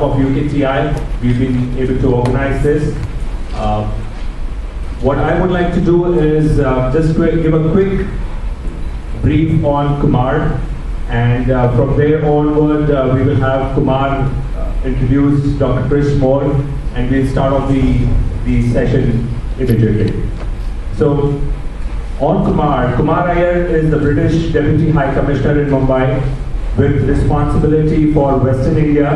of UKTI, we've been able to organize this. What I would like to do is just give a quick brief on Kumar, and from there onward we will have Kumar introduce Dr. Krish more, and we'll start off the session immediately. So, on Kumar Iyer is the British Deputy High Commissioner in Mumbai with responsibility for Western India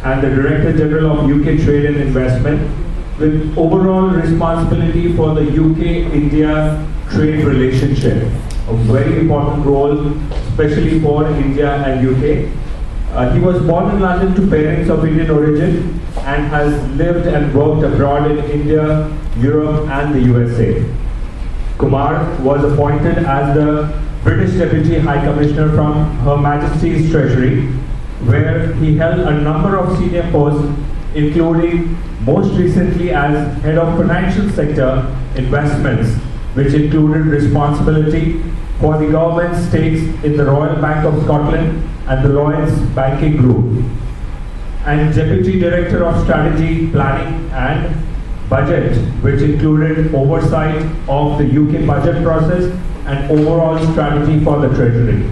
and the Director General of UK Trade and Investment with overall responsibility for the UK-India trade relationship. A very important role, especially for India and UK. He was born in London to parents of Indian origin and has lived and worked abroad in India, Europe and the USA. Kumar was appointed as the British Deputy High Commissioner from Her Majesty's Treasury, where he held a number of senior posts, including most recently as Head of Financial Sector Investments, which included responsibility for the government's stakes in the Royal Bank of Scotland and the Lloyds Banking Group, and Deputy Director of Strategy, Planning and Budget, which included oversight of the UK budget process and overall strategy for the Treasury.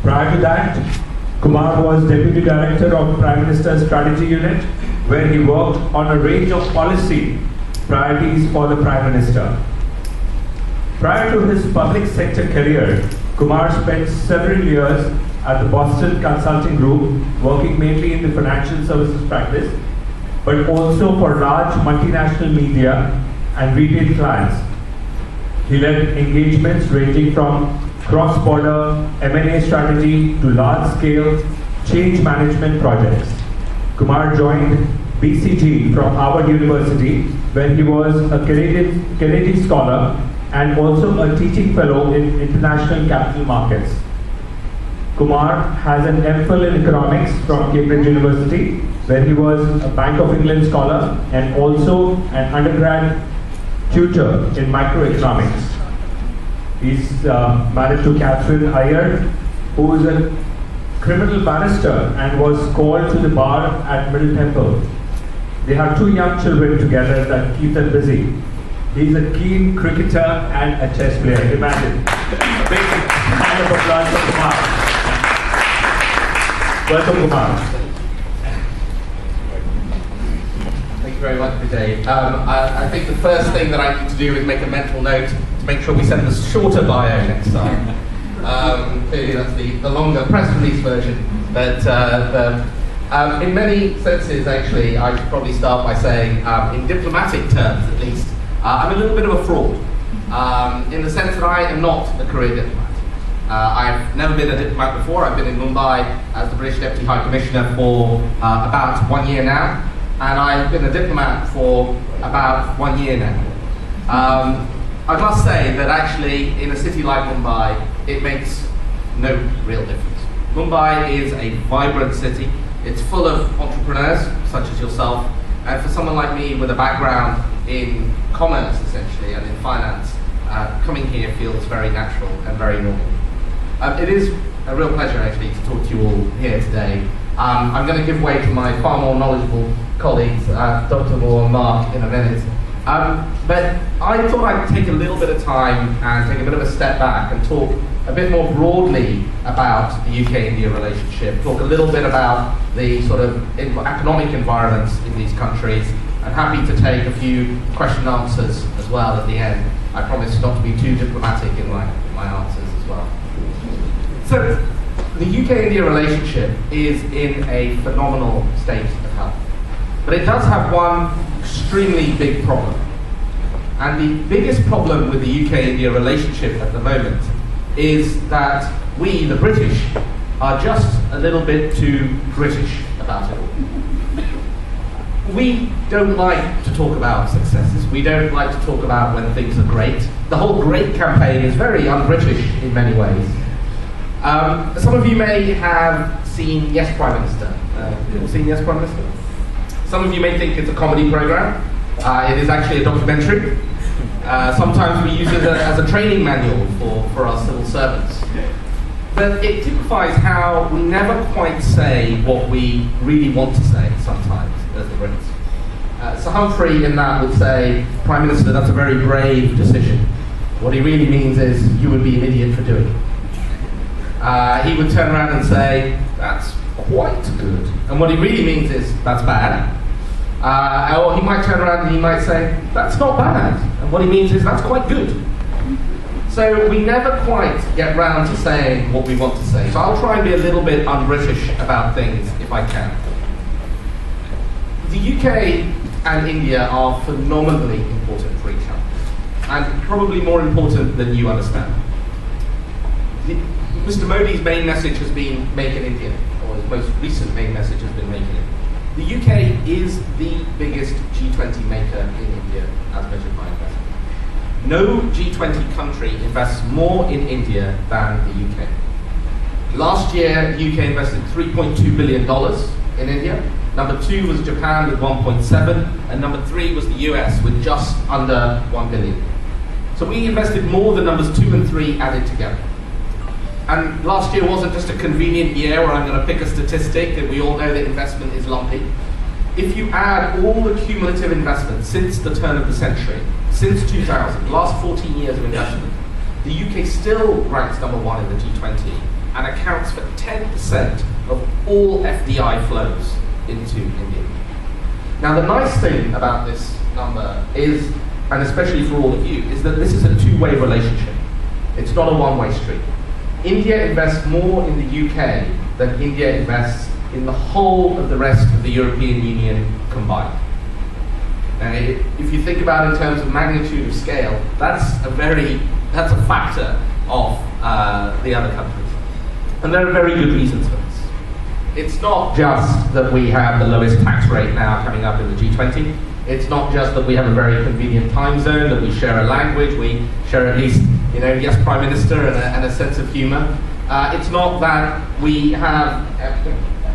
Prior to that, Kumar was Deputy Director of Prime Minister's Strategy Unit, where he worked on a range of policy priorities for the Prime Minister. Prior to his public sector career, Kumar spent several years at the Boston Consulting Group, working mainly in the financial services practice, but also for large multinational media and retail clients. He led engagements ranging from cross-border M&A strategy to large-scale change management projects. Kumar joined BCG from Harvard University, where he was a Kennedy Scholar and also a teaching fellow in international capital markets. Kumar has an MPhil in economics from Cambridge University, where he was a Bank of England scholar and also an undergrad tutor in microeconomics. He's married to Catherine Iyer, who is a criminal barrister and was called to the bar at Middle Temple. They have 2 young children together that keep them busy. He's a keen cricketer and a chess player. Imagine. A big round of applause for Kumar. Welcome, Kumar. Thank you very much, Vijay. I think the first thing that I need to do is make a mental note to make sure we send the shorter bio next time. Clearly that's the longer press release version. But in many senses, actually, I should probably start by saying, in diplomatic terms at least, I'm a little bit of a fraud, in the sense that I am not a career diplomat. I've never been a diplomat before. I've been in Mumbai as the British Deputy High Commissioner for about 1 year now, and I've been a diplomat for about 1 year now. I must say that actually, in a city like Mumbai, it makes no real difference. Mumbai is a vibrant city. It's full of entrepreneurs, such as yourself, and for someone like me with a background in commerce, essentially, and in finance, coming here feels very natural and very normal. It is a real pleasure, actually, to talk to you all here today. I'm going to give way to my far more knowledgeable colleagues, Dr. Moore and Mark, in a minute. But I thought I'd take a little bit of time and take a bit of a step back and talk a bit more broadly about the UK-India relationship, talk a little bit about the sort of economic environments in these countries. I'm happy to take a few question and answers as well at the end. I promise not to be too diplomatic in my answers as well. So, the UK-India relationship is in a phenomenal state of health. But it does have one extremely big problem. And the biggest problem with the UK-India relationship at the moment is that we, the British, are just a little bit too British about it all. We don't like to talk about successes. We don't like to talk about when things are great. The whole great campaign is very un-British in many ways. Some of you may have seen Yes Prime Minister. Have you seen Yes Prime Minister? Some of you may think it's a comedy program. It is actually a documentary. Sometimes we use it as a training manual for our civil servants. But it typifies how we never quite say what we really want to say sometimes as the Brits. Sir Humphrey in that would say, Prime Minister, that's a very brave decision. What he really means is, you would be an idiot for doing it. He would turn around and say, that's quite good. And what he really means is, that's bad. Or he might turn around and he might say, that's not bad. And what he means is, that's quite good. So we never quite get round to saying what we want to say. So I'll try and be a little bit un-British about things if I can. The UK and India are phenomenally important for each other, and probably more important than you understand. Mr. Modi's main message has been Make in India, or his most recent main message has been Make in India. The UK is the biggest G20 maker in India as measured by investment. No G20 country invests more in India than the UK. Last year, the UK invested $3.2 billion in India. Number 2 was Japan with 1.7, and number 3 was the US with just under 1 billion. So we invested more than numbers 2 and 3 added together. And last year wasn't just a convenient year where I'm going to pick a statistic, and we all know that investment is lumpy. If you add all the cumulative investment since the turn of the century, since 2000, last 14 years of investment, the UK still ranks number 1 in the G20 and accounts for 10% of all FDI flows into India. Now the nice thing about this number is, and especially for all of you, is that this is a two-way relationship. It's not a one-way street. India invests more in the UK than India invests in the whole of the rest of the European Union combined. Now, if you think about it in terms of magnitude of scale, that's a factor of the other countries. And there are very good reasons for this. It's not just that we have the lowest tax rate now coming up in the G20. It's not just that we have a very convenient time zone, that we share a language, we share at least, yes, Prime Minister and a sense of humor. It's not that we have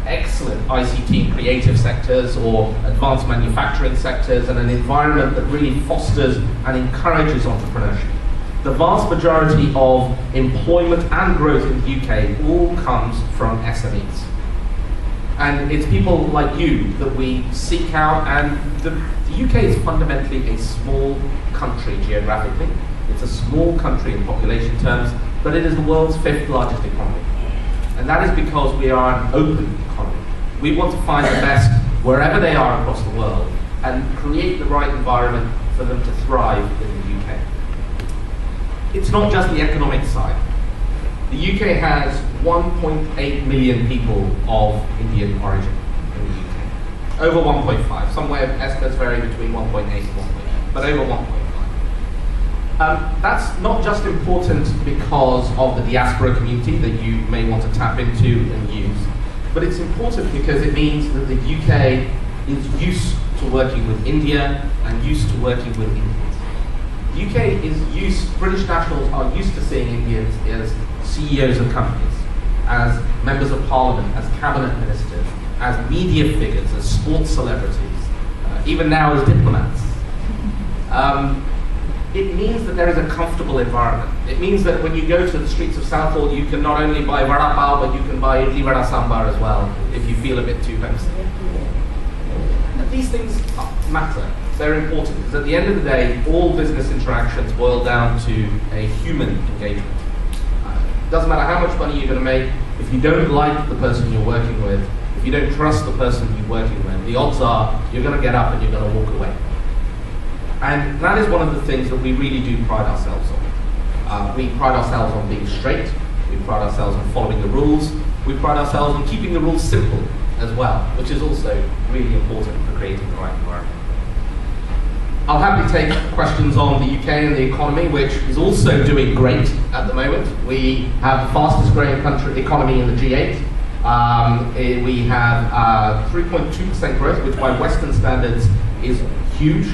excellent ICT and creative sectors or advanced manufacturing sectors and an environment that really fosters and encourages entrepreneurship. The vast majority of employment and growth in the UK all comes from SMEs. And it's people like you that we seek out, and the UK is fundamentally a small country geographically. It's a small country in population terms, but it is the world's 5th largest economy. And that is because we are an open economy. We want to find the best wherever they are across the world and create the right environment for them to thrive in the UK. It's not just the economic side. The UK has 1.8 million people of Indian origin in the UK. Over 1.5. Somewhere estimates vary between 1.8 and 1.8, but over 1.5. That's not just important because of the diaspora community that you may want to tap into and use, but it's important because it means that the UK is used to working with India and used to working with Indians. The UK is British nationals are used to seeing Indians as CEOs of companies, as members of parliament, as cabinet ministers, as media figures, as sports celebrities, even now as diplomats. It means that there is a comfortable environment. It means that when you go to the streets of Southall, you can not only buy vada pav, but you can buy idli vada sambar as well, if you feel a bit too homesick. And these things matter. They're important, because at the end of the day, all business interactions boil down to a human engagement. It doesn't matter how much money you're going to make, if you don't like the person you're working with, if you don't trust the person you're working with, the odds are you're going to get up and you're going to walk away. And that is one of the things that we really do pride ourselves on. We pride ourselves on being straight, we pride ourselves on following the rules, we pride ourselves on keeping the rules simple as well, which is also really important for creating the right environment. I'll happily take questions on the UK and the economy, which is also doing great at the moment. We have the fastest growing economy in the G8. We have 3.2% growth, which by Western standards is huge.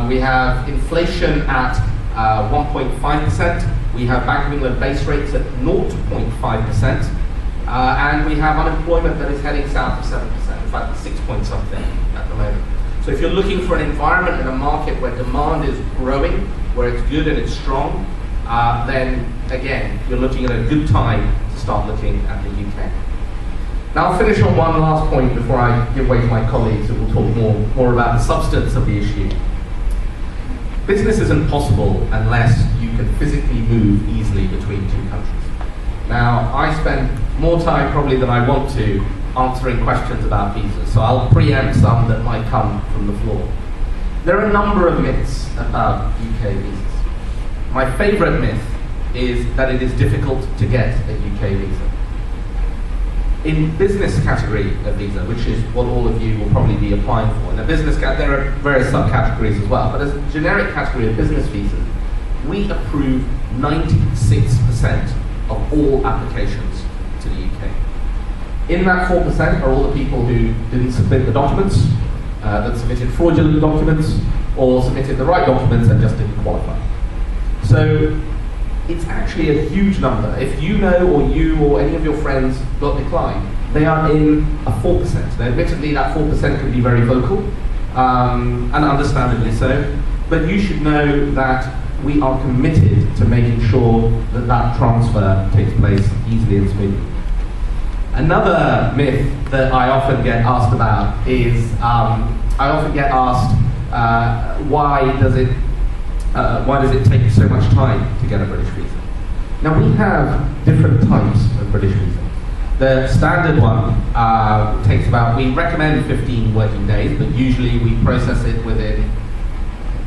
We have inflation at 1.5%. We have Bank of England base rates at 0.5%. And we have unemployment that is heading south of 7%. In fact, 6 point something at the moment. So if you're looking for an environment in a market where demand is growing, where it's good and it's strong, then again, you're looking at a good time to start looking at the UK. Now I'll finish on one last point before I give way to my colleagues who will talk more about the substance of the issue. Business isn't possible unless you can physically move easily between two countries. Now, I spend more time probably than I want to answering questions about visas, so I'll preempt some that might come from the floor. There are a number of myths about UK visas. My favourite myth is that it is difficult to get a UK visa. In business category of visa, which is what all of you will probably be applying for, in a business there are various subcategories as well, but as a generic category of business visas, we approve 96% of all applications to the UK. In that 4% are all the people who didn't submit the documents, that submitted fraudulent documents, or submitted the right documents and just didn't qualify. So it's actually a huge number. If you know, or you or any of your friends got declined, they are in a 4%. Now, admittedly, that 4% can be very vocal, and understandably so, but you should know that we are committed to making sure that that transfer takes place easily and smoothly. Another myth that I often get asked about is, I often get asked, why does it take so much time to get a British visa? Now we have different types of British visa. The standard one takes about, we recommend 15 working days, but usually we process it within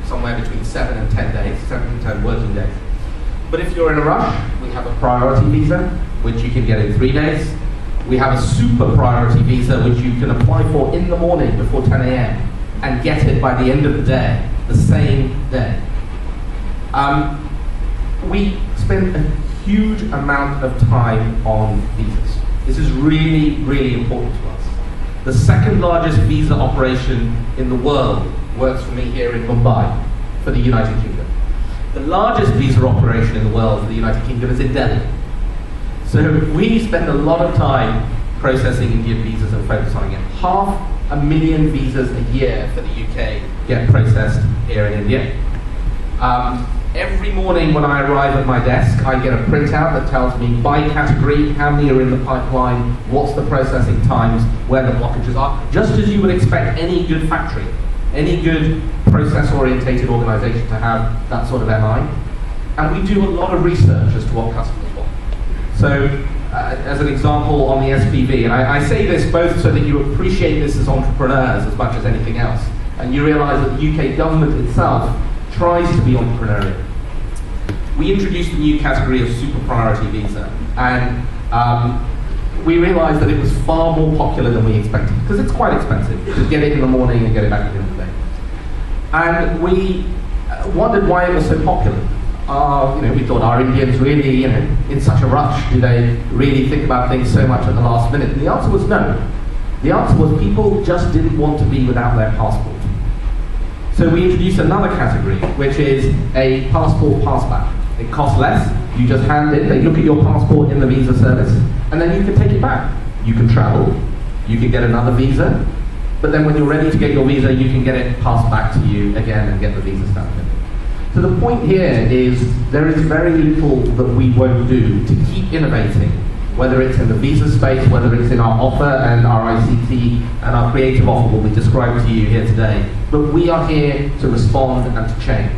somewhere between 7 and 10 days, 7 and 10 working days. But if you're in a rush, we have a priority visa, which you can get in 3 days. We have a super priority visa, which you can apply for in the morning before 10 a.m. and get it by the end of the day, the same day. We spend a huge amount of time on visas. This is really, really important to us. The second largest visa operation in the world works for me here in Mumbai for the United Kingdom. The largest visa operation in the world for the United Kingdom is in Delhi. So we spend a lot of time processing Indian visas and focus on it. 500,000 visas a year for the UK get processed here in India. Every morning when I arrive at my desk, I get a printout that tells me by category, how many are in the pipeline, what's the processing times, where the blockages are, just as you would expect any good factory, any good process-orientated organisation to have that sort of MI. And we do a lot of research as to what customers want. So, as an example on the SPV, and I say this both so that you appreciate this as entrepreneurs as much as anything else, and you realise that the UK government itself tries to be entrepreneurial. We introduced a new category of super priority visa, and we realised that it was far more popular than we expected, because it's quite expensive to get it in the morning and get it back at the end of the day. And we wondered why it was so popular. We thought, are Indians really, in such a rush? Do they really think about things so much at the last minute? And the answer was no. The answer was people just didn't want to be without their passport. So we introduced another category, which is a passport passback. It costs less, you just hand it, they look at your passport in the visa service, and then you can take it back. You can travel, you can get another visa, but then when you're ready to get your visa, you can get it passed back to you again and get the visa stamp. So the point here is there is very little that we won't do to keep innovating, whether it's in the visa space, whether it's in our offer and our ICT and our creative offer, what we described to you here today. But we are here to respond and to change.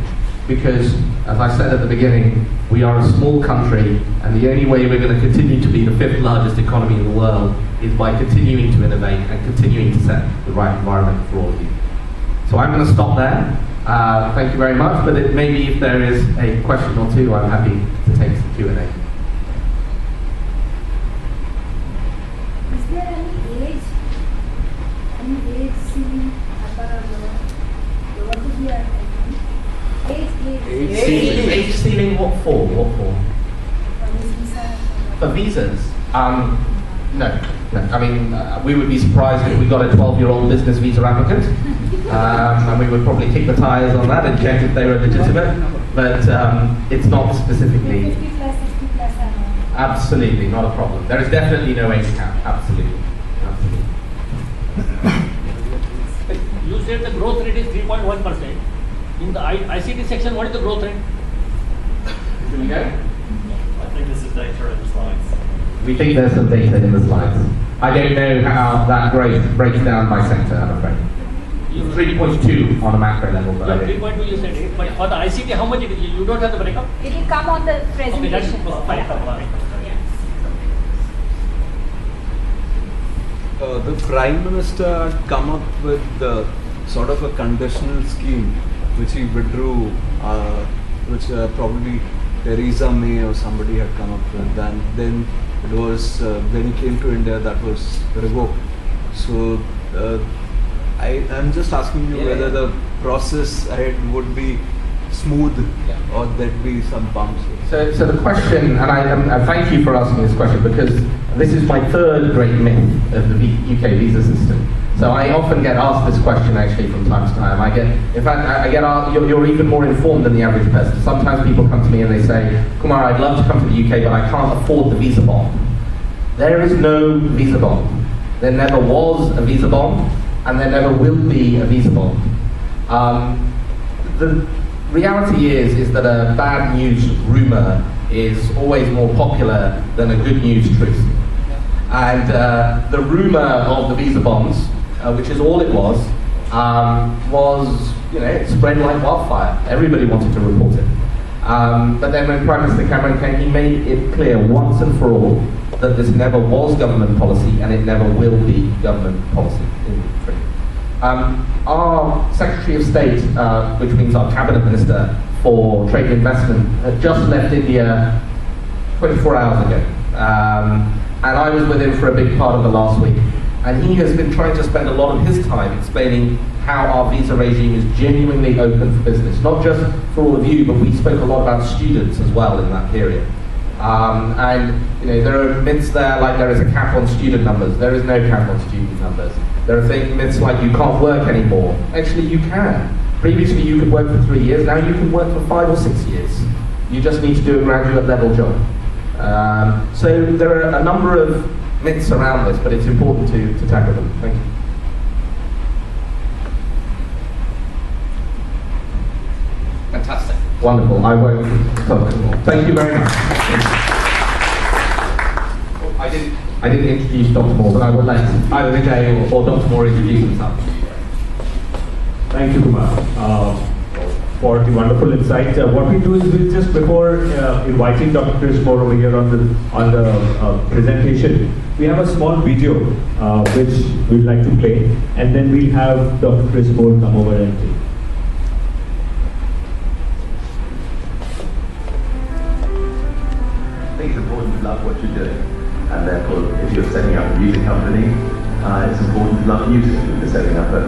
Because, as I said at the beginning, we are a small country, and the only way we're going to continue to be the 5th largest economy in the world is by continuing to innovate and continuing to set the right environment for all of you. So I'm going to stop there. Thank you very much, but maybe if there is a question or two, I'm happy to take some Q&A. Is there any age ceiling upper or lower? What is your Age ceiling, what for? For visas? No. I mean, we would be surprised if we got a 12-year-old business visa applicant, and we would probably kick the tires on that and check if they were legitimate, but it's not specifically. 50 plus, 60 plus, Absolutely, not a problem. There is definitely no age cap, absolutely. You said the growth rate is 3.1%. In the ICT section, what is the growth rate? Here we go. think this is data in the slides. We think there's some data in the slides. I don't know how that growth breaks down by sector, I'm afraid. 3.2 on a macro level. But 3.2 you said it, but for the ICT, how much it is? You don't have the breakup? It will come on the Okay, that's presentation. fine. The Prime Minister had come up with sort of a conditional scheme which he withdrew, which probably Theresa May or somebody had come up with, and then it was, when he came to India, that was revoked. So I'm just asking you whether the process ahead would be smooth or there'd be some bumps. So the question, and I thank you for asking this question, because this is my third great myth of the UK visa system. So I often get asked this question actually from time to time. I get asked, you're even more informed than the average person. Sometimes people come to me and they say, Kumar, I'd love to come to the UK, but I can't afford the visa bond. There is no visa bond. There never was a visa bond, and there never will be a visa bond. The reality is that a bad news rumour is always more popular than a good news truth. And the rumour of the visa bonds, which is all it was it spread like wildfire. Everybody wanted to report it. But then when Prime Minister Cameron came, he made it clear once and for all that this never was government policy and it never will be government policy in Britain. Our Secretary of State, which means our Cabinet Minister for Trade and Investment, had just left India 24 hours ago. And I was with him for a big part of the last week. And he has been trying to spend a lot of his time explaining how our visa regime is genuinely open for business. Not just for all of you, but we spoke a lot about students as well in that period. There are myths there like there is a cap on student numbers. There is no cap on student numbers. There are myths like you can't work anymore. Actually, you can. Previously, you could work for 3 years. Now you can work for 5 or 6 years. You just need to do a graduate level job. So there are a number of myths around this, but it's important to tackle them. Thank you. Fantastic. Wonderful. I won't talk anymore. Thank you very much. I didn't introduce Dr. Moore, but I would like either Vijay or Dr. Moore introduce themselves. Thank you, Kumar, for the wonderful insight. What we do is we just before inviting Dr. Chris Moore over here on the presentation, we have a small video which we'd like to play, and then we'll have Dr. Chris Moore come over and take. I think it's important to love what you're doing, and therefore, if you're setting up a music company, it's important to love music. If you're setting up an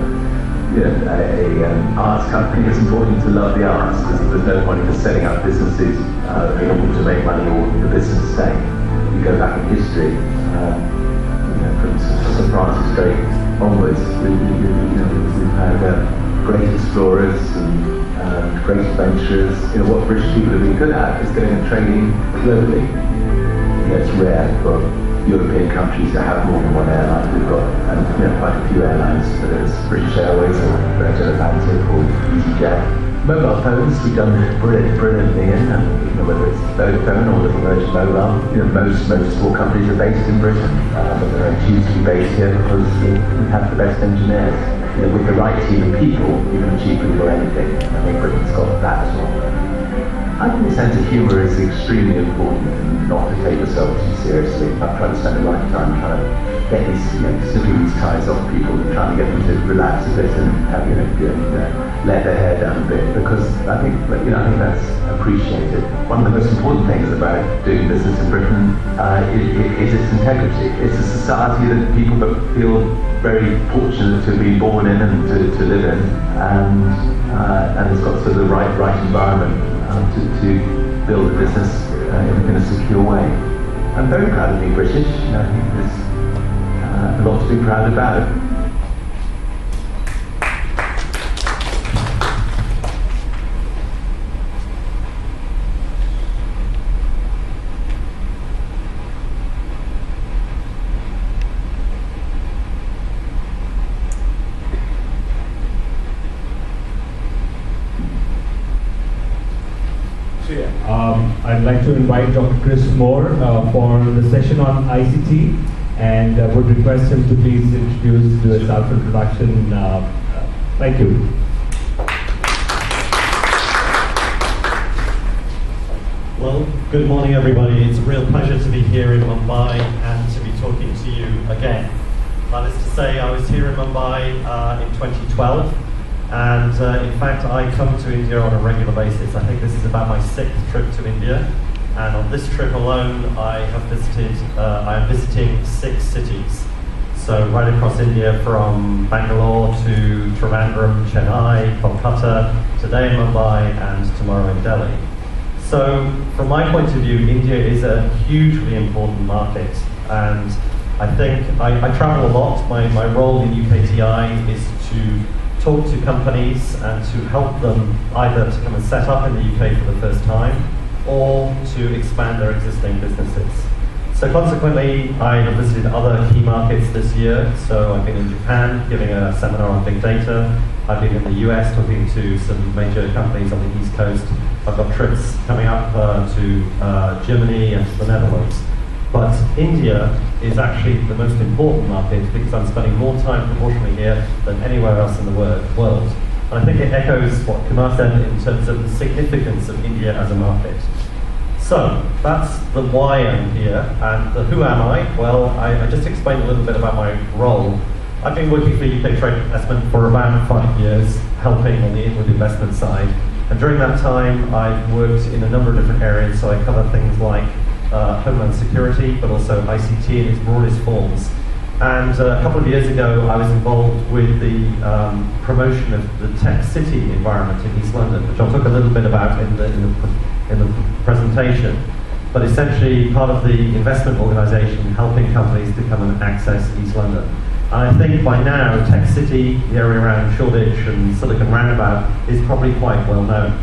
arts company, it's important to love the arts, because there's no point in just setting up businesses in order to make money or the business stay. You go back in history, from Sir Francis Drake onwards, we've had great explorers and great adventurers. What British people have been good at is going and trading globally. It's rare for European countries to have more than one airline. We've got quite a few airlines, whether it's British Airways or Virgin Atlantic or EasyJet. Mobile phones we've done brilliantly in, whether it's Vodafone or Little Virgin Mobile. Most motorsport companies are based in Britain, but they're choose to be based here because we have the best engineers. With the right team of people, you can achieve pretty well anything. I think Britain's got that as well. I think a sense of humour is extremely important, and not to take yourself too seriously. I've tried to spend a lifetime trying to get slipping these ties off people and trying to get them to relax a bit and have, let their hair down a bit, because I think that's appreciated. One of the most important things about doing business in Britain is its integrity. It's a society that people feel very fortunate to be born in and to live in, and it's got sort of the right environment to build a business in a secure way. I'm very proud of being British. I think there's a lot to be proud about. I I'd like to invite Dr. Chris Moore for the session on ICT, and would request him to please introduce, do a self-introduction. Thank you. Well, good morning everybody. It's a real pleasure to be here in Mumbai and to be talking to you again. That is to say, I was here in Mumbai in 2012, and in fact I come to India on a regular basis. I think this is about my 6th trip to India, and on this trip alone I am visiting 6 cities. So right across India, from Bangalore to Trivandrum, Chennai, Kolkata, today in Mumbai, and tomorrow in Delhi. So, from my point of view, India is a hugely important market, and I think I travel a lot. My role in UKTI is to talk to companies and to help them either to come and set up in the UK for the first time, or to expand their existing businesses. So consequently, I have visited other key markets this year. So I've been in Japan giving a seminar on big data. I've been in the US talking to some major companies on the East Coast. I've got trips coming up to Germany and to the Netherlands. But India is actually the most important market because I'm spending more time proportionally here than anywhere else in the world. And I think it echoes what Kumar said in terms of the significance of India as a market. So that's the why I'm here, and the who am I? Well, I just explained a little bit about my role. I've been working for UK Trade Investment for about 5 years, helping on the inward investment side. And during that time, I've worked in a number of different areas, so I cover things like Homeland Security, but also ICT in its broadest forms. And a couple of years ago, I was involved with the promotion of the Tech City environment in East London, which I'll talk a little bit about in the presentation. But essentially, part of the investment organisation helping companies to come and access East London. And I think by now, Tech City, the area around Shoreditch and Silicon Roundabout, is probably quite well known.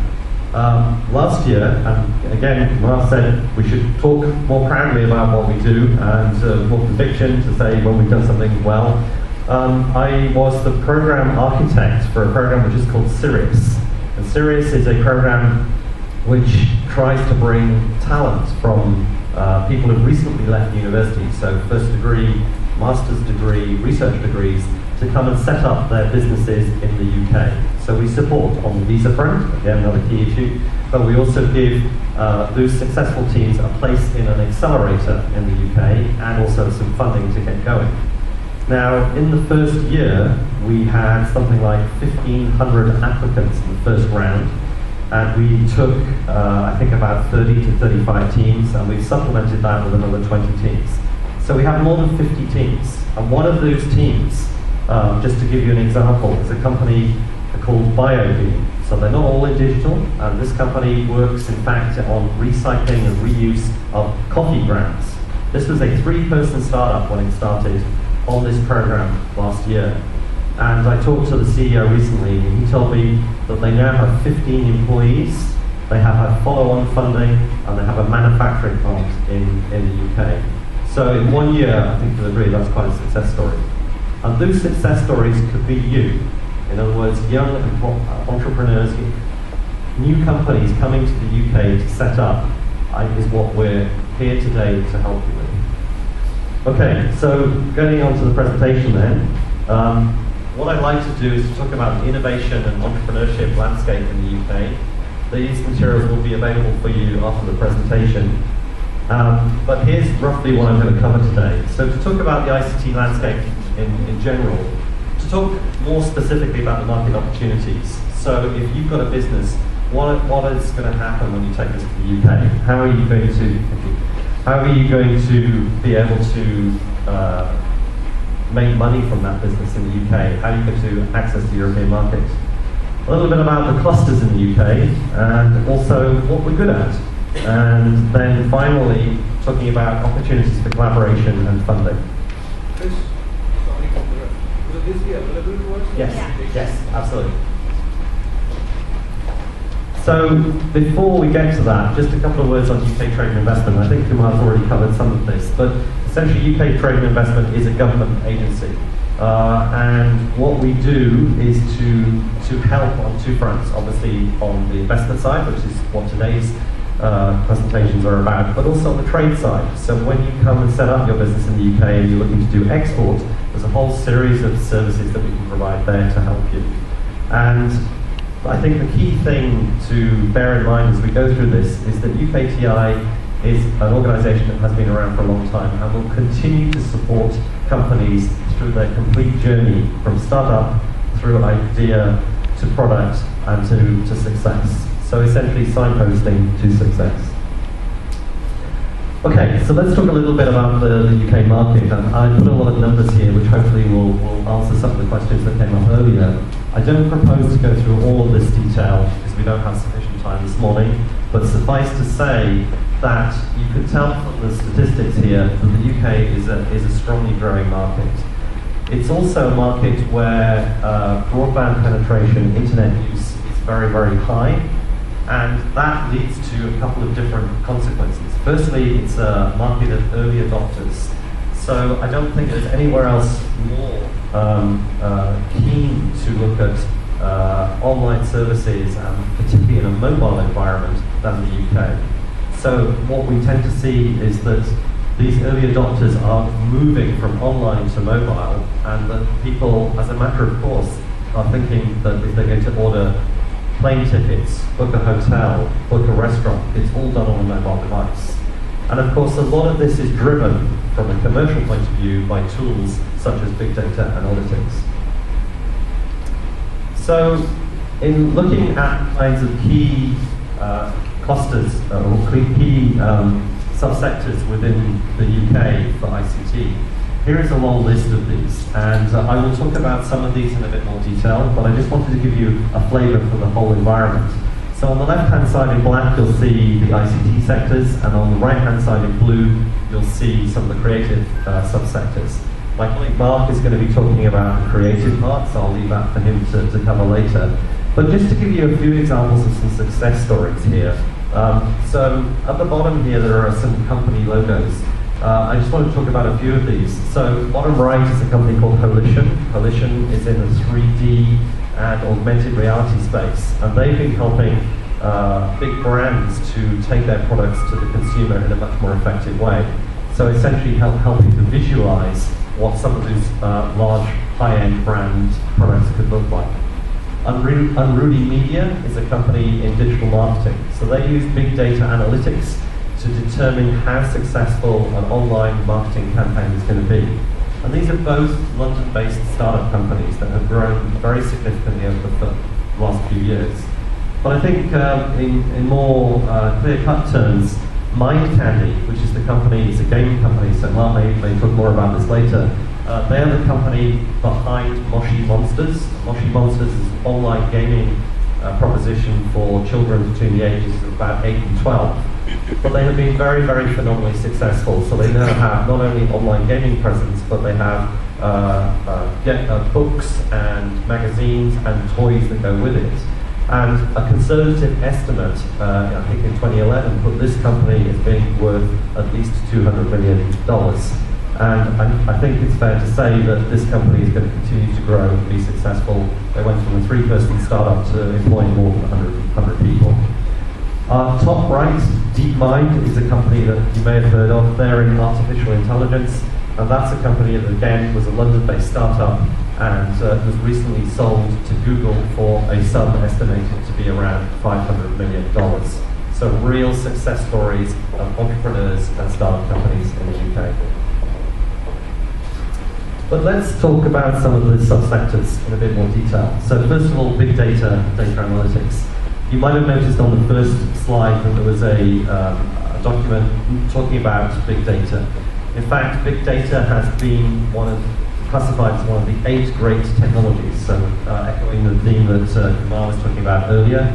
Last year, and again, Mark said we should talk more proudly about what we do and more conviction to say when we've done something well. I was the program architect for a program which is called Sirius. And Sirius is a program which tries to bring talent from people who've recently left university, so first degree, master's degree, research degrees, to come and set up their businesses in the UK. So we support on the visa front, again another key issue, but we also give those successful teams a place in an accelerator in the UK and also some funding to get going. Now, in the first year, we had something like 1,500 applicants in the first round, and we took, I think, about 30 to 35 teams, and we've supplemented that with another 20 teams. So we have more than 50 teams, and one of those teams, just to give you an example, is a company called BioBeam. So they're not all in digital, and this company works, in fact, on recycling and reuse of coffee grounds. This was a 3-person startup when it started on this program last year. And I talked to the CEO recently, and he told me that they now have 15 employees, they have had follow-on funding, and they have a manufacturing plant in the UK. So in 1 year, I think you'll agree that's quite a success story. And those success stories could be you. In other words, young entrepreneurs, new companies coming to the UK to set up is what we're here today to help you with. Okay, so getting on to the presentation then. What I'd like to do is to talk about the innovation and entrepreneurship landscape in the UK. These materials will be available for you after the presentation. But here's roughly what I'm going to cover today. So to talk about the ICT landscape in general, to talk more specifically about the market opportunities. So if you've got a business, what is going to happen when you take this to the UK? How are you going to be able to make money from that business in the UK? How are you going to access the European market? A little bit about the clusters in the UK, and also what we're good at. And then finally, talking about opportunities for collaboration and funding. Chris, sorry for the... Will this be available to us? Yes, absolutely. So before we get to that, just a couple of words on UK Trade and Investment. I think Kumar's already covered some of this, but essentially UK Trade and Investment is a government agency. And what we do is to help on 2 fronts. Obviously on the investment side, which is what today's presentations are about, but also on the trade side. So when you come and set up your business in the UK and you're looking to do export, there's a whole series of services that we can provide there to help you. And I think the key thing to bear in mind as we go through this is that UKTI is an organisation that has been around for a long time and will continue to support companies through their complete journey from startup through idea to product and to success. So essentially signposting to success. Okay, so let's talk a little bit about the UK market. And I put a lot of numbers here which hopefully will answer some of the questions that came up earlier. I don't propose to go through all of this detail because we don't have sufficient time this morning, but suffice to say that you can tell from the statistics here that the UK is a strongly growing market. It's also a market where broadband penetration, internet use is very, very high, and that leads to a couple of different consequences. Firstly, it's a market of early adopters. So I don't think there's anywhere else more keen to look at online services, and particularly in a mobile environment, than the UK. So what we tend to see is that these early adopters are moving from online to mobile, and that people, as a matter of course, are thinking that if they're going to order plane tickets, book a hotel, book a restaurant, it's all done on a mobile device. And of course, a lot of this is driven from a commercial point of view by tools such as big data analytics. So in looking at kinds of key clusters or key subsectors within the UK for ICT, here is a long list of these, and I will talk about some of these in a bit more detail, but I just wanted to give you a flavour for the whole environment. So on the left-hand side in black, you'll see the ICT sectors, and on the right-hand side in blue, you'll see some of the creative subsectors. My colleague Mark is going to be talking about the creative part, so I'll leave that for him to cover later. But just to give you a few examples of some success stories here. So at the bottom here, there are some company logos. I just want to talk about a few of these. So bottom right is a company called Holition. Holition is in the 3D and augmented reality space, and they've been helping big brands to take their products to the consumer in a much more effective way. So essentially helping to visualize what some of these large high-end brand products could look like. Unruly Media is a company in digital marketing. So they use big data analytics to determine how successful an online marketing campaign is going to be. And these are both London-based startup companies that have grown very significantly over the last few years. But I think in more clear-cut terms, Mind Candy, which is the company, it's a gaming company, so Mark may talk more about this later. They are the company behind Moshi Monsters. Moshi Monsters is an online gaming proposition for children between the ages of about 8 and 12. But they have been very, very phenomenally successful. So they now have not only online gaming presence, but they have books and magazines and toys that go with it. And a conservative estimate, I think in 2011, put this company as being worth at least $200 million. And I think it's fair to say that this company is going to continue to grow and be successful. They went from a 3-person startup to employing more than 100 people. Top right, DeepMind is a company that you may have heard of. They're in artificial intelligence, and that's a company that again was a London-based startup and was recently sold to Google for a sum estimated to be around $500 million. So real success stories of entrepreneurs and startup companies in the UK. But let's talk about some of the subsectors in a bit more detail. So first of all, big data, data analytics. You might have noticed on the first slide that there was a document talking about big data. In fact, big data has been classified as one of the 8 great technologies, so echoing the theme that Kumar was talking about earlier.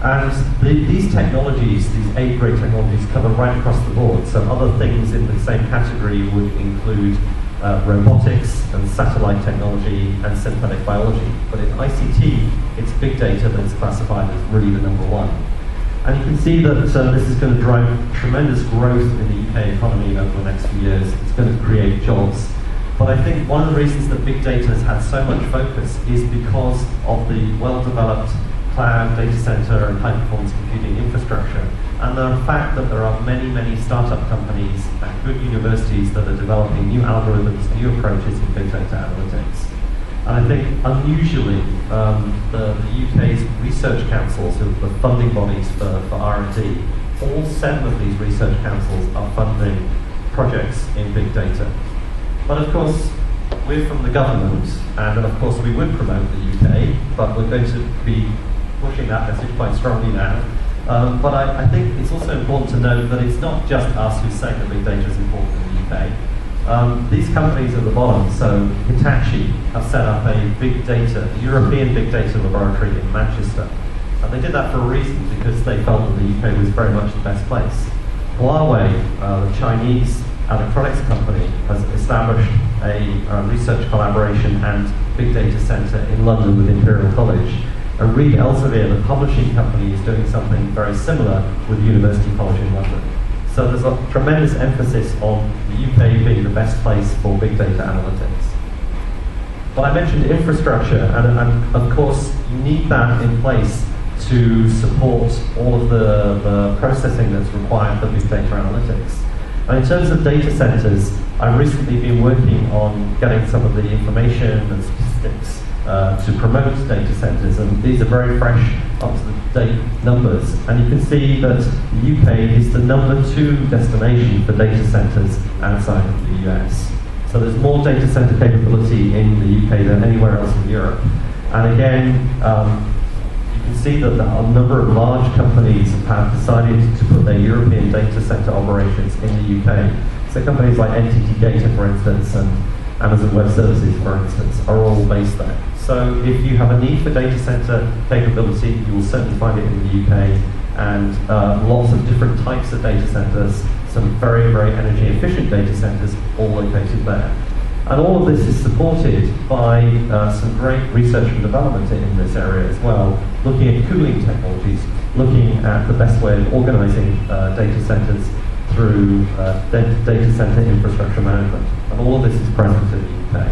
And these technologies, these 8 great technologies, cover right across the board. So other things in the same category would include robotics and satellite technology and synthetic biology. But in ICT, it's big data that's classified as really the number one. And you can see that this is going to drive tremendous growth in the UK economy over the next few years. It's going to create jobs. But I think one of the reasons that big data has had so much focus is because of the well-developed cloud, data center, and high-performance computing infrastructure, and the fact that there are many, many startup companies and good universities that are developing new algorithms, new approaches in big data analytics. And I think, unusually, the UK's research councils, who are the funding bodies for R&D, all 7 of these research councils are funding projects in big data. But of course, we're from the government, and of course we would promote the UK, but we're going to be pushing that message quite strongly now. But I think it's also important to note that it's not just us who's saying that big data is important in the UK. These companies at the bottom, so Hitachi have set up a big data, European big data laboratory in Manchester. And they did that for a reason, because they felt that the UK was very much the best place. Huawei, the Chinese electronics company, has established a research collaboration and big data center in London with Imperial College. And Reed Elsevier, the publishing company, is doing something very similar with University College in London. So there's a tremendous emphasis on the UK being the best place for big data analytics. But I mentioned infrastructure, and of course you need that in place to support all of the processing that's required for big data analytics. And in terms of data centers, I've recently been working on getting some of the information and statistics to promote data centers, and these are very fresh, up-to-date numbers. And you can see that the UK is the #2 destination for data centers outside of the US. So there's more data center capability in the UK than anywhere else in Europe. And again, you can see that a number of large companies have decided to put their European data center operations in the UK. So companies like NTT Data, for instance, and Amazon Web Services, for instance, are all based there. So if you have a need for data center capability, you will certainly find it in the UK, and lots of different types of data centers, some very, very energy efficient data centers, all located there. And all of this is supported by some great research and development in this area as well, looking at cooling technologies, looking at the best way of organizing data centers through data center infrastructure management. And all of this is present in the UK.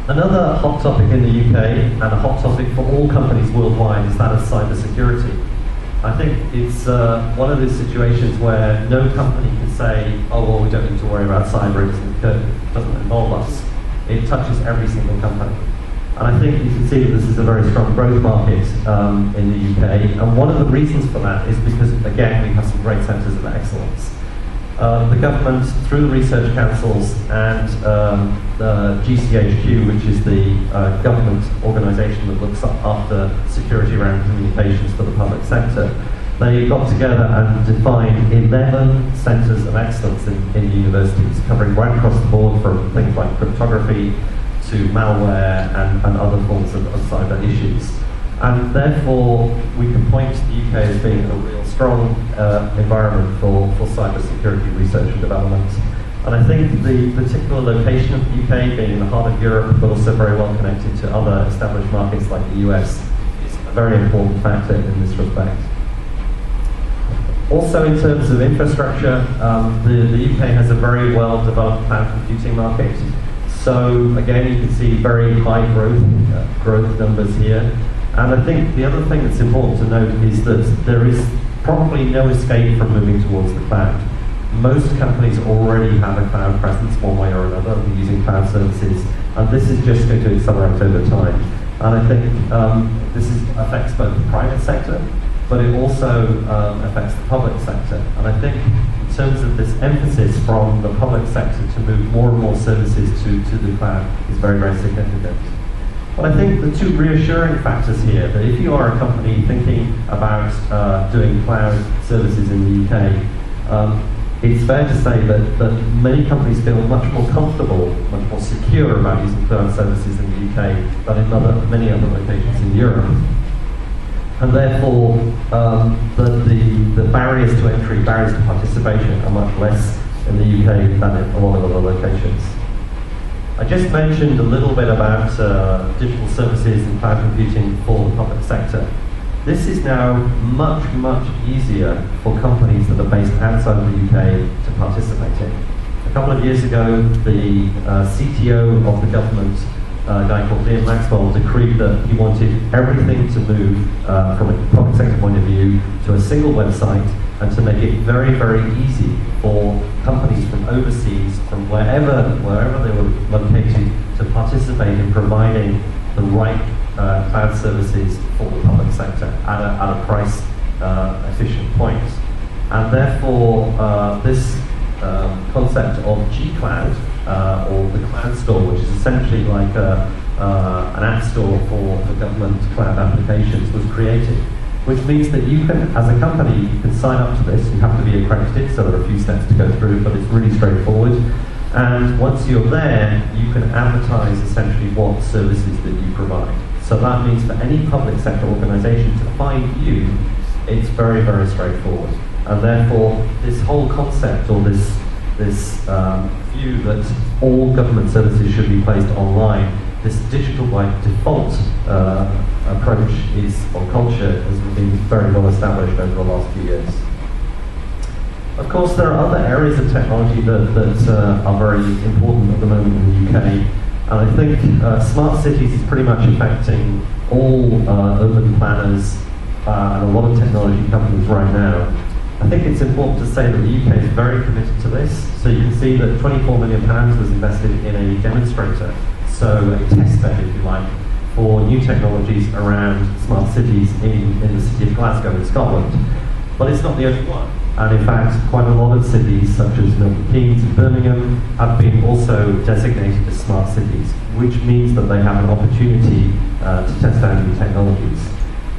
Another hot topic in the UK, and a hot topic for all companies worldwide, is that of cybersecurity. I think it's one of those situations where no company can say, oh, well, we don't need to worry about cyber, it doesn't involve us. It touches every single company. And I think you can see that this is a very strong growth market in the UK. And one of the reasons for that is because, again, we have some great centres of excellence. The government, through the research councils and the GCHQ, which is the government organisation that looks after security around communications for the public sector, they got together and defined 11 centres of excellence in universities, covering right across the board from things like cryptography to malware and other forms of cyber issues. And therefore, we can point to the UK as being a real strong environment for cybersecurity research and development. And I think the particular location of the UK, being in the heart of Europe, but also very well connected to other established markets like the US, is a very important factor in this respect. Also, in terms of infrastructure, the UK has a very well developed cloud computing market. So again, you can see very high growth numbers here. And I think the other thing that's important to note is that there is probably no escape from moving towards the cloud. Most companies already have a cloud presence one way or another, using cloud services, and this is just going to accelerate over time. And I think this affects both the private sector, but it also affects the public sector. And I think in terms of this emphasis from the public sector to move more and more services to the cloud is very, very significant. But I think the two reassuring factors here, that if you are a company thinking about doing cloud services in the UK, it's fair to say that many companies feel much more comfortable, much more secure about using cloud services in the UK than in many other locations in Europe. And therefore, the barriers to entry, barriers to participation are much less in the UK than in a lot of other locations. I just mentioned a little bit about digital services and cloud computing for the public sector. This is now much, much easier for companies that are based outside of the UK to participate in. A couple of years ago, the CTO of the government a guy called Liam Maxwell, decreed that he wanted everything to move from a public sector point of view to a single website, and to make it very, very easy for companies from overseas, from wherever they were located, to participate in providing the right cloud services for the public sector at a price efficient point. And therefore, this concept of G-Cloud, or the Cloud Store, which is essentially like an app store for government cloud applications, was created. Which means that you can, as a company, you can sign up to this. You have to be accredited, so there are a few steps to go through, but it's really straightforward. And once you're there, you can advertise essentially what services that you provide. So that means for any public sector organisation to find you, it's very, very straightforward. And therefore, this whole concept, or this view that all government services should be placed online, this digital by default approach or culture has been very well established over the last few years. Of course, there are other areas of technology that are very important at the moment in the UK, and I think smart cities is pretty much affecting all urban planners and a lot of technology companies right now. I think it's important to say that the UK is very committed to this. So you can see that £24 million was invested in a demonstrator, so a test bed, if you like, for new technologies around smart cities in the city of Glasgow in Scotland. But it's not the only one. And in fact, quite a lot of cities, such as Milton Keynes and Birmingham, have been also designated as smart cities, which means that they have an opportunity to test out new technologies.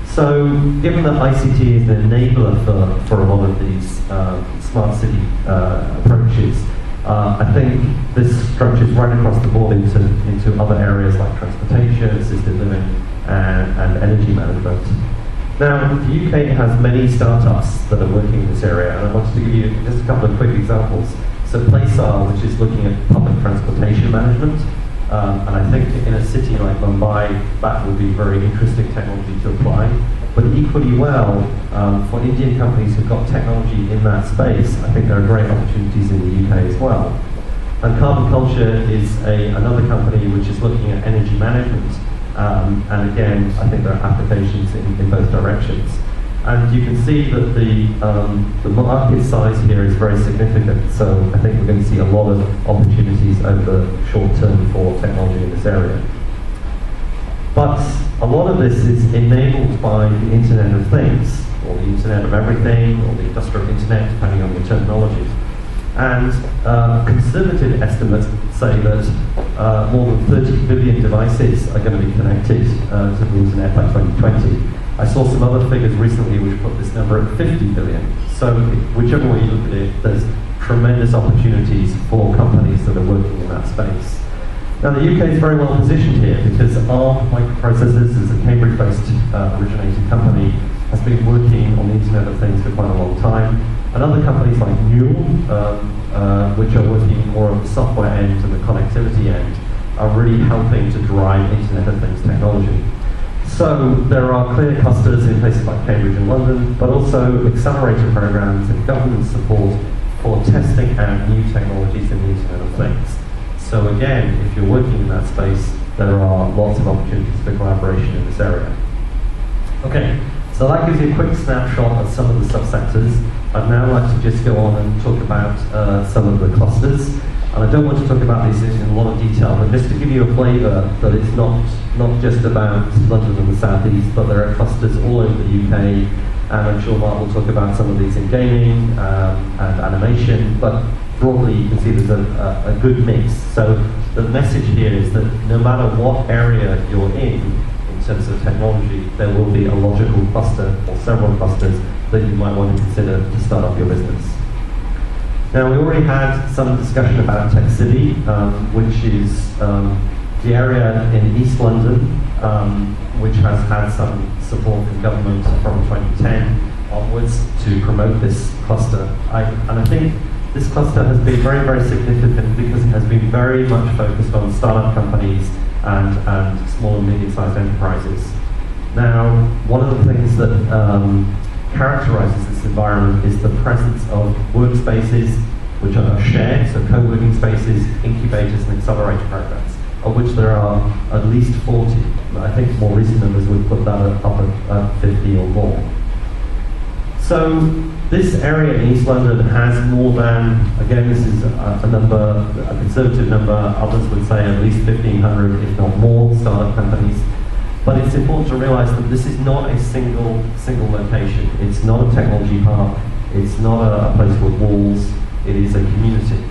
So, given that ICT is an enabler for a lot of these smart city approaches, I think this stretches right across the board into other areas like transportation, assisted living, and energy management. Now, the UK has many startups that are working in this area, and I wanted to give you just a couple of quick examples. So Playsar, which is looking at public transportation management, and I think in a city like Mumbai, that would be very interesting technology to apply. But equally well, for Indian companies who've got technology in that space, I think there are great opportunities in the UK as well. And Carbon Culture is another company which is looking at energy management. And again, I think there are applications in both directions. And you can see that the market size here is very significant, so I think we're going to see a lot of opportunities over the short term for technology in this area. But a lot of this is enabled by the Internet of Things, or the Internet of Everything, or the Industrial Internet, depending on the terminology. And conservative estimates say that more than 30 billion devices are going to be connected to the Internet by 2020. I saw some other figures recently which put this number at 50 billion. So whichever way you look at it, there's tremendous opportunities for companies that are working in that space. Now the UK is very well positioned here because ARM Microprocessors is a Cambridge-based originated company, has been working on the Internet of Things for quite a long time. And other companies like Newell, which are working more on the software end and the connectivity end, are really helping to drive Internet of Things technology. So there are clear clusters in places like Cambridge and London, but also accelerator programs and government support for testing out new technologies in the Internet of Things. So again, if you're working in that space, there are lots of opportunities for collaboration in this area. Okay, so that gives you a quick snapshot of some of the subsectors. I'd now like to just go on and talk about some of the clusters. And I don't want to talk about these in a lot of detail, but just to give you a flavour that it's not just about London and the South East, but there are clusters all over the UK, and I'm sure Mark will talk about some of these in gaming and animation, but broadly you can see there's a good mix. So the message here is that no matter what area you're in terms of technology, there will be a logical cluster or several clusters that you might want to consider to start up your business. Now, we already had some discussion about Tech City, which is the area in East London, which has had some support from government from 2010 onwards to promote this cluster. And I think this cluster has been very, very significant because it has been very much focused on startup companies and small and medium-sized enterprises. Now, one of the things that characterizes this environment is the presence of workspaces which are shared, so co-working spaces, incubators and accelerator programs. of which there are at least 40. I think more recent numbers would put that up at 50 or more. So this area in East London has more than, again, this is a number, a conservative number, others would say at least 1,500, if not more, startup companies. But it's important to realize that this is not a single location. It's not a technology park. It's not a place with walls. It is a community.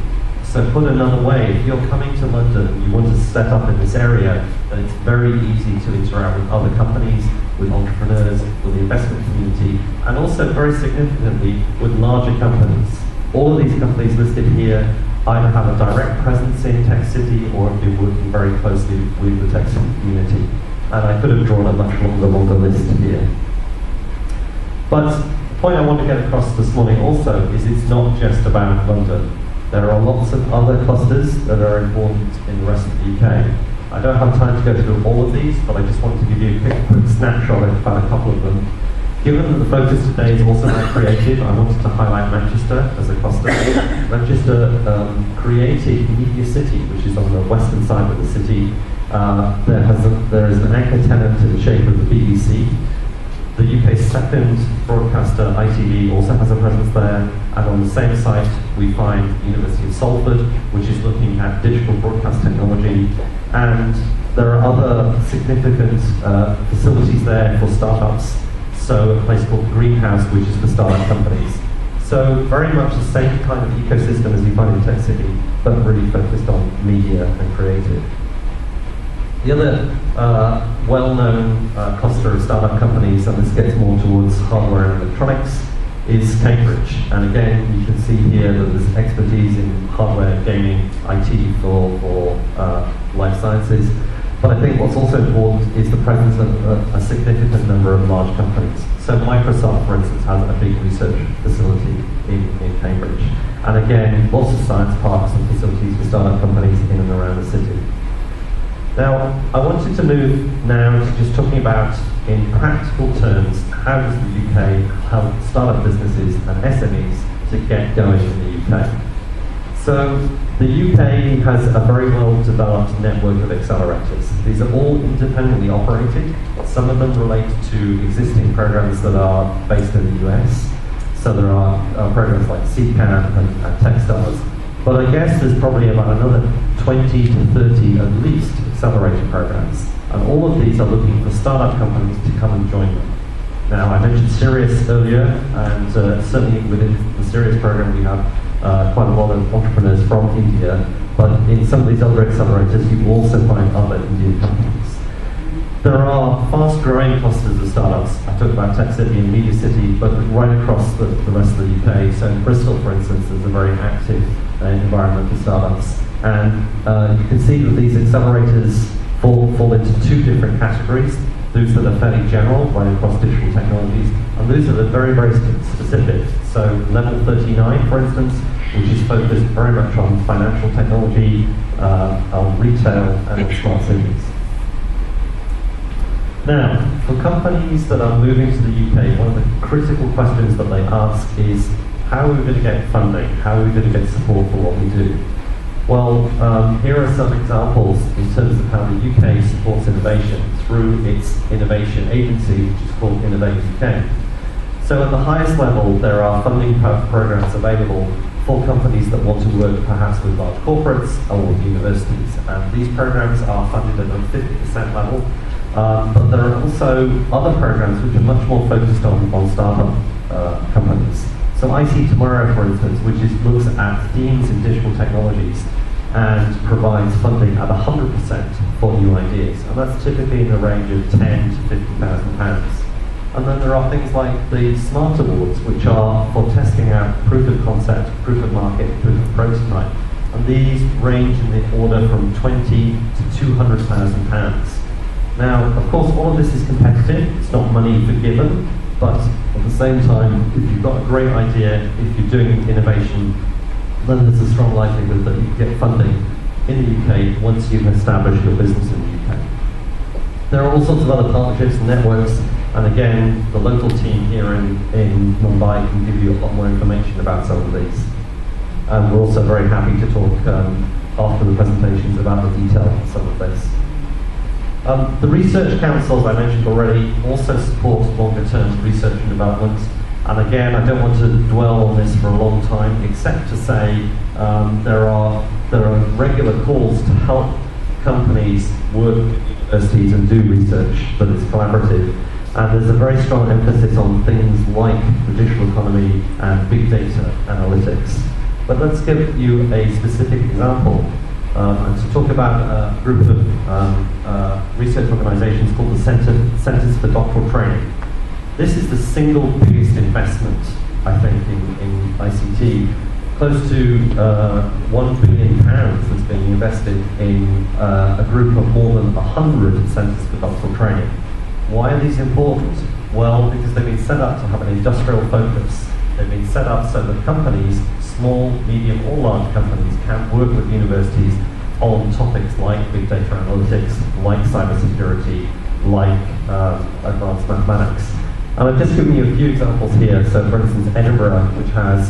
So put another way, if you're coming to London and you want to set up in this area, then it's very easy to interact with other companies, with entrepreneurs, with the investment community, and also very significantly with larger companies. All of these companies listed here either have a direct presence in Tech City or have been working very closely with the Tech City community. And I could have drawn a much longer list here. But the point I want to get across this morning also is it's not just about London. There are lots of other clusters that are important in the rest of the UK. I don't have time to go through all of these, but I just wanted to give you a quick snapshot about a couple of them. Given that the focus today is also about creative, I wanted to highlight Manchester as a cluster. Manchester created Media City, which is on the western side of the city. There is an anchor tenant in the shape of the BBC. The UK's second broadcaster, ITV, also has a presence there, and on the same site we find the University of Salford, which is looking at digital broadcast technology, and there are other significant facilities there for startups, so a place called Greenhouse, which is for startup companies. So very much the same kind of ecosystem as you find in Tech City, but really focused on media and creative. The other well-known cluster of startup companies, and this gets more towards hardware and electronics, is Cambridge. And again, you can see here that there's expertise in hardware, gaming, IT for life sciences. But I think what's also important is the presence of a significant number of large companies. So Microsoft, for instance, has a big research facility in Cambridge. And again, lots of science parks and facilities for startup companies in and around the city. Now, I wanted to move now to just talking about, in practical terms, how does the UK help startup businesses and SMEs to get going in the UK. So, the UK has a very well-developed network of accelerators. These are all independently operated. Some of them relate to existing programs that are based in the US. So there are programs like CCAN and Techstars. But I guess there's probably about another 20 to 30 at least accelerator programs. And all of these are looking for startup companies to come and join them. Now, I mentioned Sirius earlier, and certainly within the Sirius program we have quite a lot of entrepreneurs from India, but in some of these other accelerators you will also find other Indian companies. There are fast-growing clusters of startups. I talked about Tech City and Media City, but right across the rest of the UK. So in Bristol, for instance, there's a very active environment for startups. And you can see that these accelerators fall into two different categories. Those that are fairly general, right across digital technologies, and those that are very, very specific. So Level 39, for instance, which is focused very much on financial technology, on retail, and on smart cities. Now, for companies that are moving to the UK, one of the critical questions that they ask is, how are we going to get funding? How are we going to get support for what we do? Well, here are some examples in terms of how the UK supports innovation through its innovation agency, which is called Innovate UK. So at the highest level, there are funding programs available for companies that want to work perhaps with large corporates or with universities. And these programs are funded at a 50% level. But there are also other programs which are much more focused on startup companies. So IT Tomorrow, for instance, which looks at themes in digital technologies and provides funding at 100% for new ideas. And that's typically in the range of £10,000 to £50,000. And then there are things like the Smart Awards, which are for testing out proof of concept, proof of market, proof of prototype. And these range in the order from £20,000 to £200,000. Now, of course, all of this is competitive. It's not money forgiven. But at the same time, if you've got a great idea, if you're doing innovation, then there's a strong likelihood that you can get funding in the UK once you've established your business in the UK. There are all sorts of other partnerships and networks, and again, the local team here in Mumbai can give you a lot more information about some of these. And we're also very happy to talk after the presentations about the detail of some of this. The research councils I mentioned already also support longer-term research and development. And again, I don't want to dwell on this for a long time, except to say there are regular calls to help companies work with universities and do research that is collaborative. And there's a very strong emphasis on things like the digital economy and big data analytics. But let's give you a specific example. And to talk about a group of research organizations called the Centers for Doctoral Training. This is the single biggest investment, I think, in ICT. Close to £1 billion that's being invested in a group of more than 100 Centers for Doctoral Training. Why are these important? Well, because they've been set up to have an industrial focus. They've been set up so that companies, small, medium or large companies, can work with universities on topics like big data analytics, like cybersecurity, like advanced mathematics. And I've just given you a few examples here. So for instance, Edinburgh, which has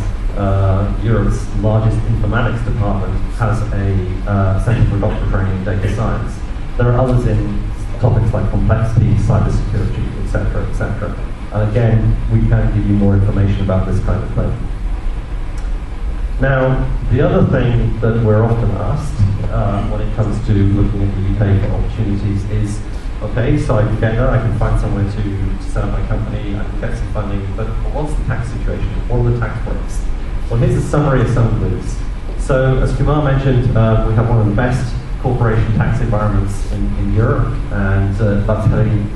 Europe's largest informatics department, has a Centre for Doctoral Training in Data Science. There are others in topics like complexity, cybersecurity, etc., etc. And again, we can give you more information about this kind of thing. Now, the other thing that we're often asked when it comes to looking at the UK for opportunities is, okay, so I can get there, I can find somewhere to set up my company, I can get some funding, but what's the tax situation? What are the tax breaks? Well, here's a summary of some of these. So, as Kumar mentioned, we have one of the best corporation tax environments in Europe, and that's heading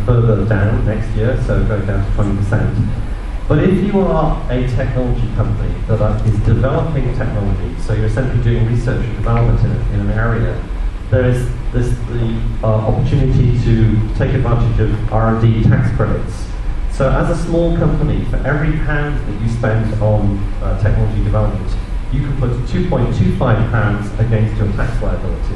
further down next year, so going down to 20%. But if you are a technology company that is developing technology, so you're essentially doing research and development in an area, there's the opportunity to take advantage of R&D tax credits. So as a small company, for every £1 that you spend on technology development, you can put £2.25 against your tax liability.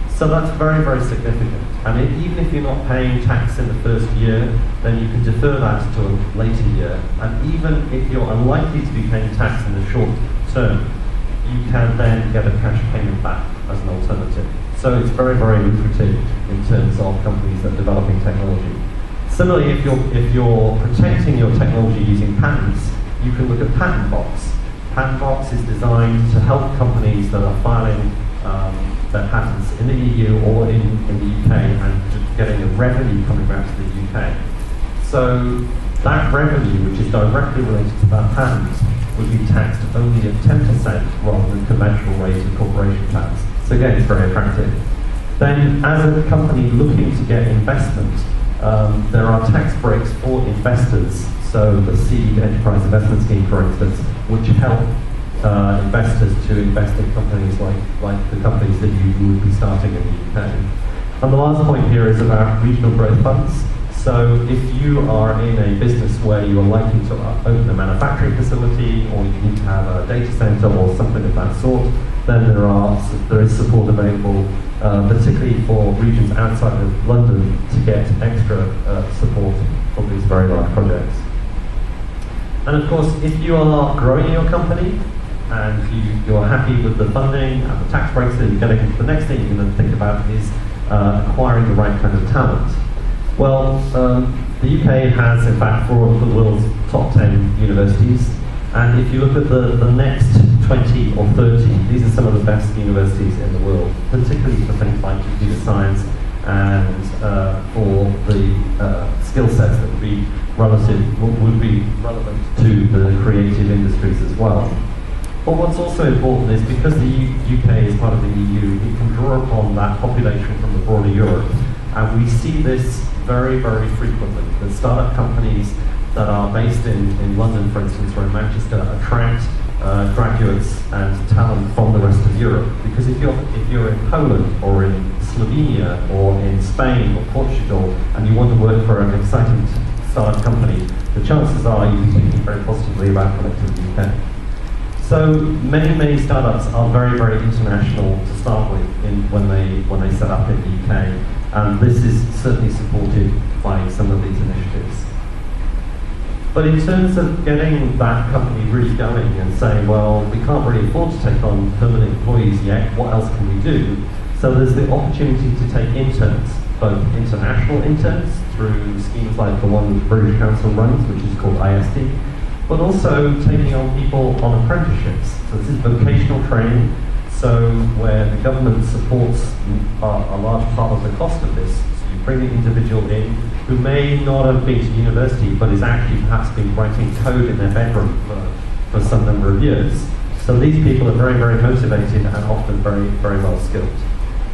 So that's very, very significant. And even if you're not paying tax in the first year, then you can defer that to a later year. And even if you're unlikely to be paying tax in the short term, you can then get a cash payment back as an alternative. So it's very, very lucrative in terms of companies that are developing technology. Similarly, if you're protecting your technology using patents, you can look at Patent Box. Patent Box is designed to help companies that are filing their patents in the EU or in the UK and just getting a revenue coming back to the UK. So that revenue, which is directly related to that patent, would be taxed only at 10% rather than conventional rates of corporation tax. So again, it's very attractive. Then, as a company looking to get investment, there are tax breaks for investors. So the Seed Enterprise Investment Scheme, for instance, which help investors to invest in companies like the companies that you would be starting in the UK. And the last point here is about regional growth funds. So if you are in a business where you are likely to open a manufacturing facility, or you need to have a data center or something of that sort, then there is support available, particularly for regions outside of London, to get extra support for these very large projects. And of course, if you are growing your company and you're happy with the funding and the tax breaks that you're getting, the next thing you're going to think about is acquiring the right kind of talent. Well, the UK has, in fact, 4 of the world's top 10 universities, and if you look at the next 20 or 30, these are some of the best universities in the world, particularly for things like computer science and for the skill sets that would be relevant to the creative industries as well. But what's also important is because the UK is part of the EU, we can draw upon that population from the broader Europe. And we see this very, very frequently. The startup companies that are based in London, for instance, or in Manchester, attract graduates and talent from the rest of Europe. Because if you're in Poland or in Slovenia or in Spain or Portugal and you want to work for an exciting startup company, the chances are you'll be thinking very positively about coming to the UK. So many startups are very, very international to start with when they set up in the UK, and this is certainly supported by some of these initiatives. But in terms of getting that company really going and saying, well, we can't really afford to take on permanent employees yet, what else can we do? So there's the opportunity to take interns, both international interns through schemes like the one the British Council runs, which is called ISD, but also taking on people on apprenticeships. So this is vocational training, so where the government supports a large part of the cost of this. So you bring the individual in who may not have been to university, but is actually perhaps been writing code in their bedroom for some number of years. So these people are very, very motivated and often very, very well skilled.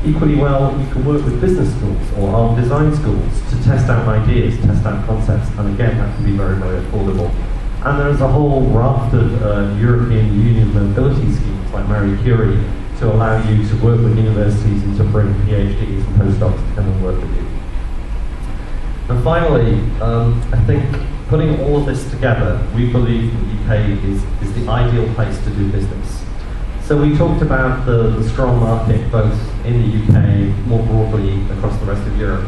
Equally well, you can work with business schools or art design schools to test out ideas, test out concepts, and again, that can be very, very affordable. And there's a whole raft of European Union mobility schemes like Marie Curie to allow you to work with universities and to bring PhDs and postdocs to come and work with you. And finally, I think putting all of this together, we believe the UK is the ideal place to do business. So we talked about the strong market both in the UK, more broadly across the rest of Europe.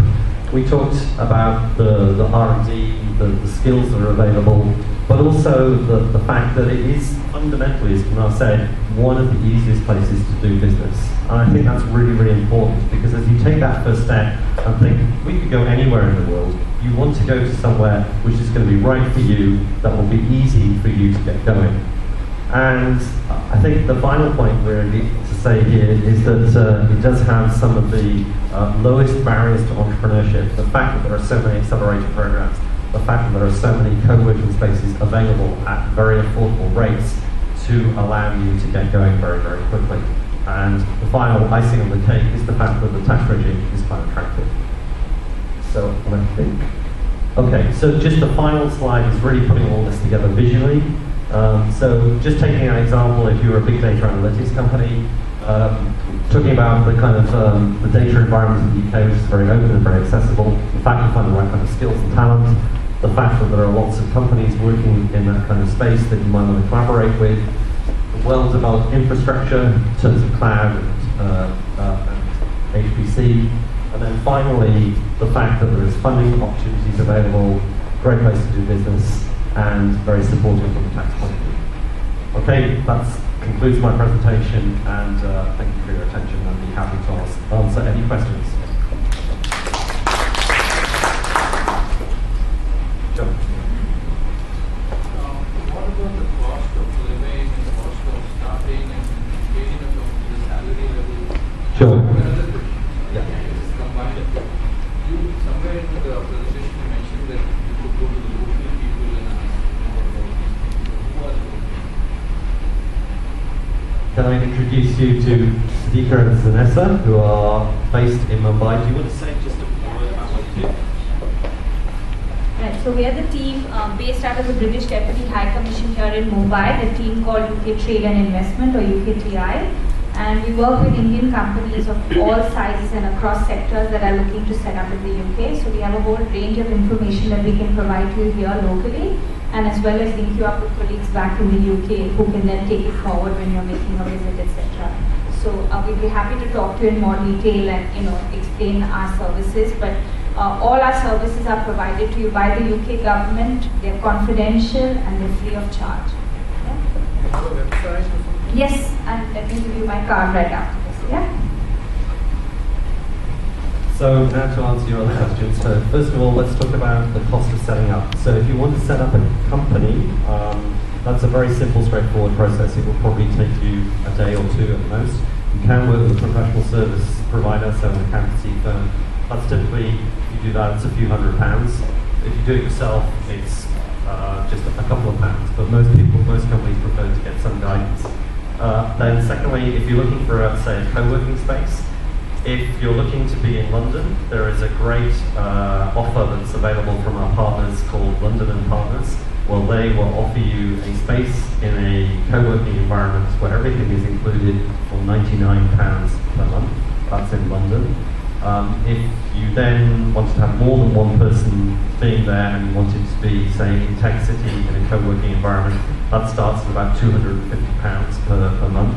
We talked about the R&D, the skills that are available, but also the fact that it is fundamentally, as Kumar said, one of the easiest places to do business. And I think that's really, really important because as you take that first step and think, we could go anywhere in the world, you want to go to somewhere which is going to be right for you, that will be easy for you to get going. And I think the final point really to say here is that it does have some of the lowest barriers to entrepreneurship. The fact that there are so many accelerator programs, the fact that there are so many co-working spaces available at very affordable rates to allow you to get going very, very quickly. And the final icing on the cake is the fact that the tax regime is quite attractive. So I think, okay, so just the final slide is really putting all this together visually. So just taking an example, if you're a big data analytics company, talking about the kind of the data environment in the UK, which is very open and very accessible, the fact you find the right kind of skills and talent, the fact that there are lots of companies working in that kind of space that you might want to collaborate with, the well-developed infrastructure in terms of cloud and HPC, and then finally the fact that there is funding opportunities available, great place to do business, and very supportive from the tax point of view. Okay, that concludes my presentation, and thank you for your attention. I'd be happy to answer any questions. John. What about the cost of living and cost of starting and getting up to the salary level? Sure. Another question. Yeah. It's combined. You somewhere in the presentation you mentioned that you could go to the local people and ask more about who are they? Can I introduce you to Sidika and Zanessa, who are based in Mumbai? Do you want to say just a word about what you do? Right, so we are the team based out of the British Deputy High Commission here in Mumbai, the team called UK Trade and Investment, or UKTI. And we work with Indian companies of all sizes and across sectors that are looking to set up in the UK. So we have a whole range of information that we can provide to you here locally, and as well as link you up with colleagues back in the UK who can then take it forward when you're making a visit, etc. So we'd be happy to talk to you in more detail and explain our services. But all our services are provided to you by the UK government. They're confidential and they're free of charge. You have a website or something? Yes, and let me give you my card right after this. Yeah. So now to answer your other questions. So first of all, let's talk about the cost of setting up. So if you want to set up a company, that's a very simple, straightforward process. It will probably take you a day or two at most. You can work with a professional service provider, so an accountancy firm. That's typically, if you do that, it's a few £100s. If you do it yourself, it's just a couple of pounds. But most companies prefer to get some guidance. Then secondly, if you're looking for, say, a co-working space, if you're looking to be in London, there is a great offer that's available from our partners called London and Partners. Well, they will offer you a space in a co-working environment where everything is included for £99 per month. That's in London. If you then wanted to have more than one person being there and you wanted to be, say, in Tech City in a co-working environment, that starts at about £250 per month.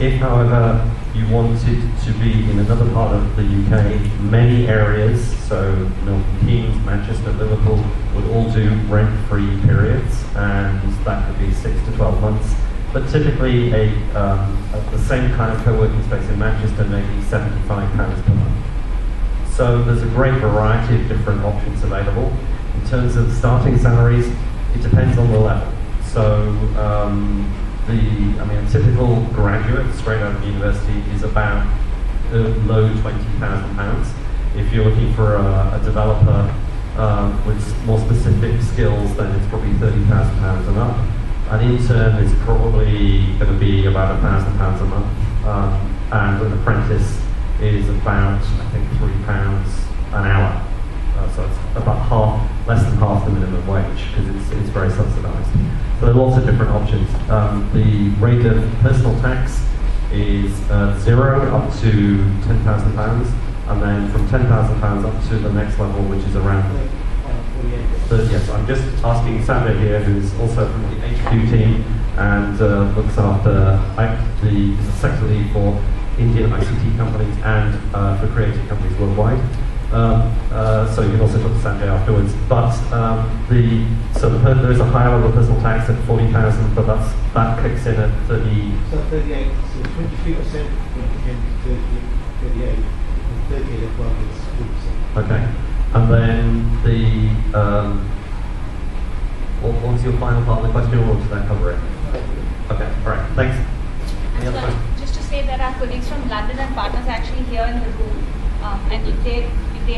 If, however, you wanted to be in another part of the UK, many areas, so Milton Keynes, Manchester, Liverpool, would all do rent-free periods, and that could be 6 to 12 months. But typically, the same kind of co-working space in Manchester may be £75 per month. So there's a great variety of different options available. In terms of starting salaries, it depends on the level. So a typical graduate straight out of university is about low £20,000. If you're looking for a developer with more specific skills, then it's probably £30,000 and up. An intern is probably going to be about £1,000 a month, and an apprentice is about, I think, £3 an hour. So it's about less than half the minimum wage, because it's very subsidised. So there are lots of different options. The rate of personal tax is 0 up to £10,000, and then from £10,000 up to the next level, which is around. So yes, I'm just asking Sanjay here, who's also from the HQ team and looks after the sector lead for Indian ICT companies and for creative companies worldwide. So you can also talk to Sanjay afterwards. But there is a higher level of personal tax at 40,000, but that kicks in at 30. So 38, so 23% when it came to 38, and 38 above is 40%. Okay. And then what was your final part of the question, or did that cover it? Okay, all right, thanks. Any other questions? Just to say that our colleagues from London and partners are actually here in the room, and if they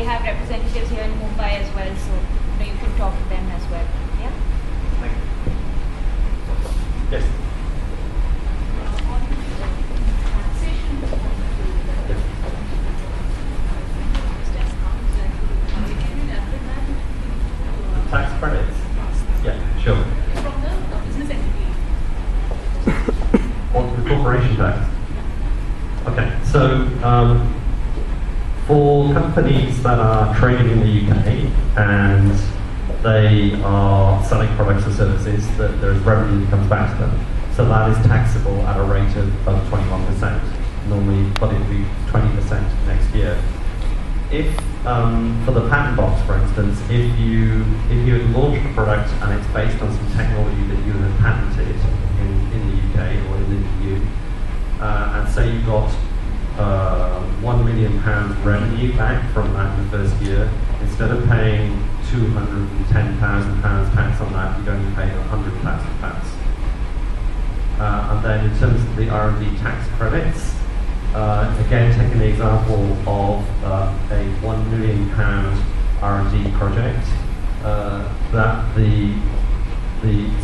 have representatives here in Mumbai as well, so you can talk to them as well. Yeah. Thank you. Yes. Tax credits? Yeah, sure. From the business entity. Or the corporation tax? Okay, so for companies that are trading in the UK and they are selling products or services, that there is revenue that comes back to them. So that is taxable at a rate of 21% normally, but it will be 20% next year. If for the patent box, for instance, if you had launched a product and it's based on some technology that you had patented in the UK or in the EU, and say you got £1 million revenue back from that in the first year, instead of paying £210,000 tax on that, you'd only pay £100,000. And then in terms of the R&D tax credits, again, taking the example of a £1 million R&D project,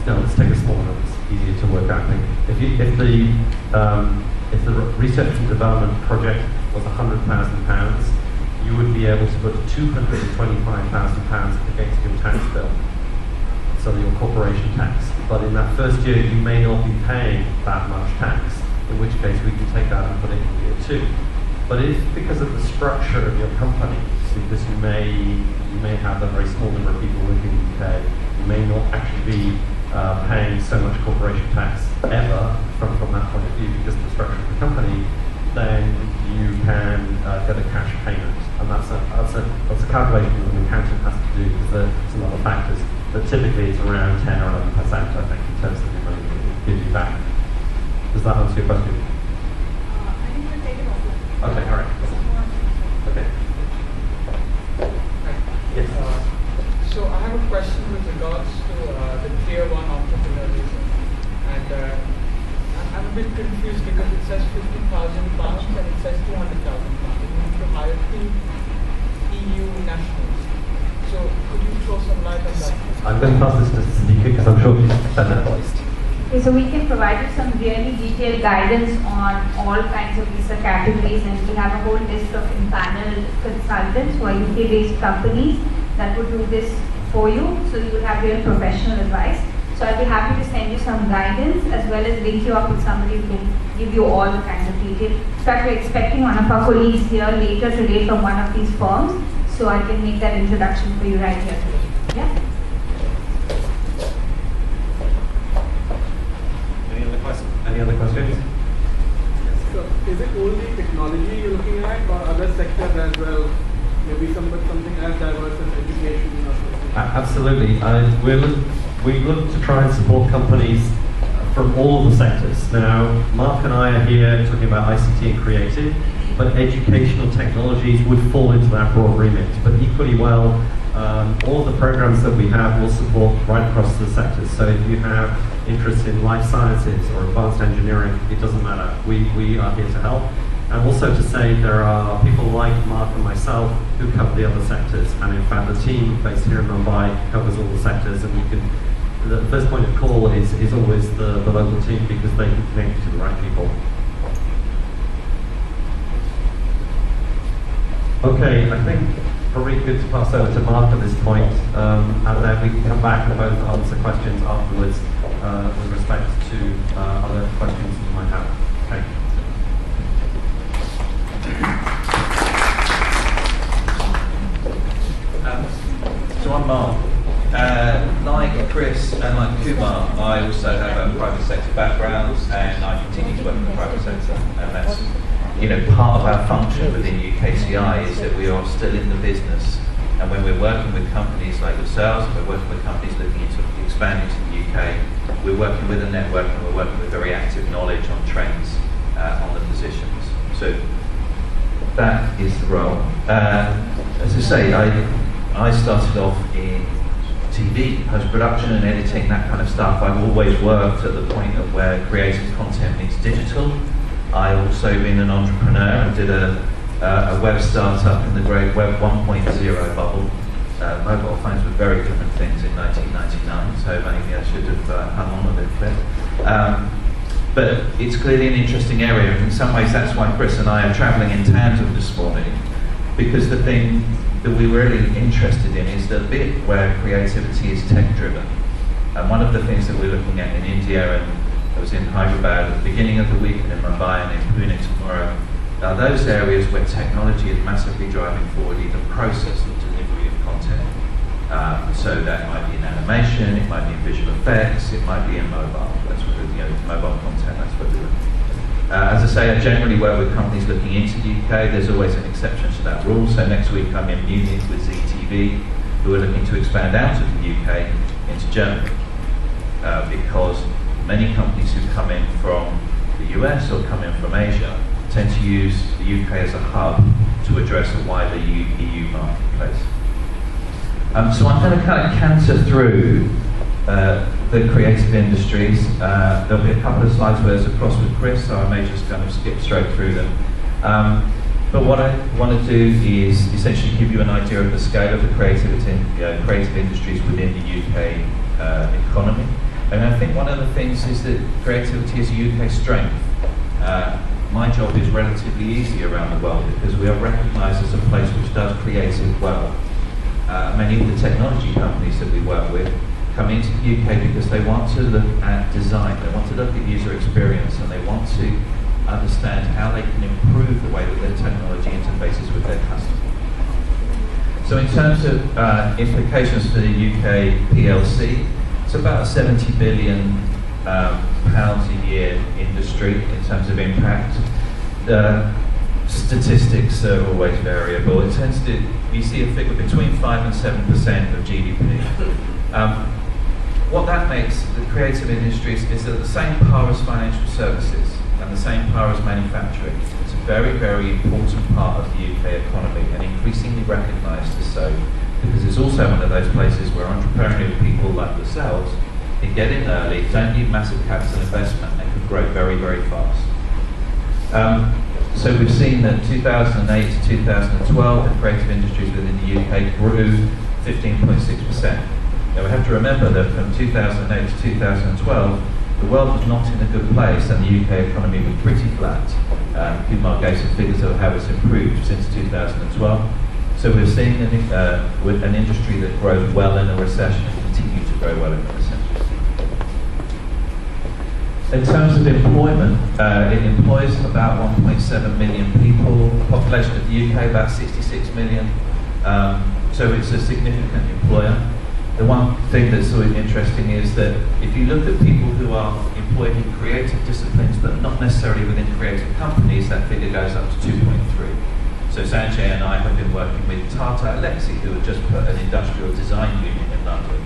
let's take a smaller number, it's easier to work out. If the research and development project was £100,000, you would be able to put £225,000 against your tax bill, so your corporation tax. But in that first year, you may not be paying that much tax, in which case we can take that and put it in year 2. But if, because of the structure of your company, because you may have a very small number of people living in the UK, you may not actually be paying so much corporation tax ever from that point of view because of the structure of the company, then you can get a cash payment. And that's a calculation that an accountant has to do because there's some other factors. But typically it's around 10 or 11%, I think, in terms of the money that it gives you back. Does that answer your question? I think we'll take it offline. Okay, all right. Okay. Yes. So I have a question with regards to the tier 1 entrepreneurialism, and I'm a bit confused because it says £50,000 and it says £200,000. It means to hire 2 EU nationals. So could you throw some light on that? I'm going to pass this to Siddiqa because I'm sure he's better placed. Okay, so we can provide you some really detailed guidance on all kinds of visa categories, and we have a whole list of empaneled consultants who are UK-based companies that would do this for you, so you will have real professional advice. So I'll be happy to send you some guidance as well as link you up with somebody who can give you all the kinds of detail. In fact, we're expecting one of our colleagues here later today from one of these firms, so I can make that introduction for you right here today. Yeah? Any other questions? is it only technology you're looking at, or other sectors as well? Maybe something as diverse as education or something? Absolutely. We look to try and support companies from all the sectors. Now, Mark and I are here talking about ICT and creative, but educational technologies would fall into that broad remit. But equally well, all the programs that we have will support right across the sectors. So if you have interest in life sciences or advanced engineering, it doesn't matter. We are here to help. And also to say there are people like Mark and myself who cover the other sectors. And in fact, the team based here in Mumbai covers all the sectors, and we can. The first point of call is always the local team, because they can connect you to the right people. Okay, I think probably good to pass over to Mark at this point, and then we can come back and both answer questions afterwards with respect to other questions you might have. Okay. So I'm Mark. Like Chris and like Kumar, I also have a private sector background, and I continue to work in the private sector, and that's part of our function within UKCI is that we are still in the business, and when we're working with companies like yourselves, and we're working with companies looking into expanding to the UK, we're working with a network, and we're working with very active knowledge on trends on the positions. So that is the role. As I say, I started off in TV, post-production and editing, that kind of stuff. I've always worked at the point of where creative content meets digital. I also been an entrepreneur and did a web startup in the great Web 1.0 bubble. Mobile phones were very different things in 1999, so maybe I should have hung on a little bit. But it's clearly an interesting area, and in some ways that's why Chris and I are travelling in tandem this morning, because the thing that we're really interested in is the bit where creativity is tech-driven. And one of the things that we're looking at in India, and I was in Hyderabad at the beginning of the week, and in Mumbai and in Pune tomorrow, are those areas where technology is massively driving forward the process of delivery of content. So that might be in animation, it might be in visual effects, it might be in mobile. That's what mobile content, that's what we're looking at. As I say, I generally work with companies looking into the UK. There's always an exception to that rule. So next week I'm in Munich with ZTV, who are looking to expand out of the UK into Germany. Because many companies who come in from the US or come in from Asia tend to use the UK as a hub to address a wider EU marketplace. So I'm going to kind of canter through the creative industries. There'll be a couple of slides where there's a cross with Chris, so I may just kind of skip straight through them. But what I want to do is essentially give you an idea of the scale of the creative industries within the UK economy. And I think one of the things is that creativity is a UK strength. My job is relatively easy around the world because we are recognised as a place which does creative well. Many of the technology companies that we work with come into the UK because they want to look at design, they want to look at user experience, and they want to understand how they can improve the way that their technology interfaces with their customers. So in terms of implications for the UK PLC, it's about a £70 billion a year industry in terms of impact. Statistics are always variable. It tends to, you see a figure between 5 and 7% of GDP. What that makes the creative industries is at the same par as financial services and the same par as manufacturing. It's a very, very important part of the UK economy and increasingly recognised as so, because it's also one of those places where entrepreneurial people like yourselves can get in early, don't need massive capital investment, and can grow very, very fast. So we've seen that 2008 to 2012, the creative industries within the UK grew 15.6%. Now we have to remember that from 2008 to 2012, the world was not in a good place and the UK economy was pretty flat. Kumar gave some figures of how it's improved since 2012. So we're seeing with an industry that grows well in a recession and continue to grow well in a recession. In terms of employment, it employs about 1.7 million people. The population of the UK about 66 million. So it's a significant employer. The one thing that's sort of interesting is that if you look at people who are employed in creative disciplines, but not necessarily within creative companies, that figure goes up to 2.3. So Sanjay and I have been working with Tata Elxsi, who have just put an industrial design union in London.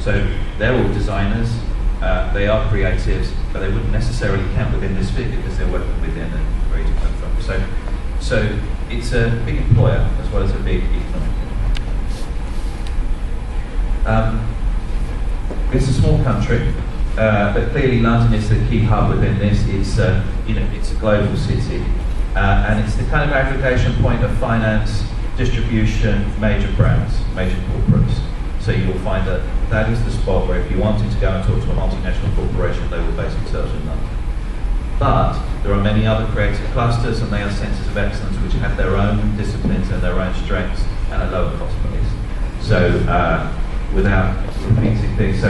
So they're all designers, they are creatives, but they wouldn't necessarily count within this figure because they're working within a creative platform. So it's a big employer as well as a big economic employer. It's a small country, but clearly London is the key hub within this. It's it's a global city. And it's the kind of aggregation point of finance, distribution, major brands, major corporates. So you'll find that that is the spot where if you wanted to go and talk to a multinational corporation, they will base themselves in London. But there are many other creative clusters, and they are centres of excellence which have their own disciplines and their own strengths and a lower cost base. So without repeating things,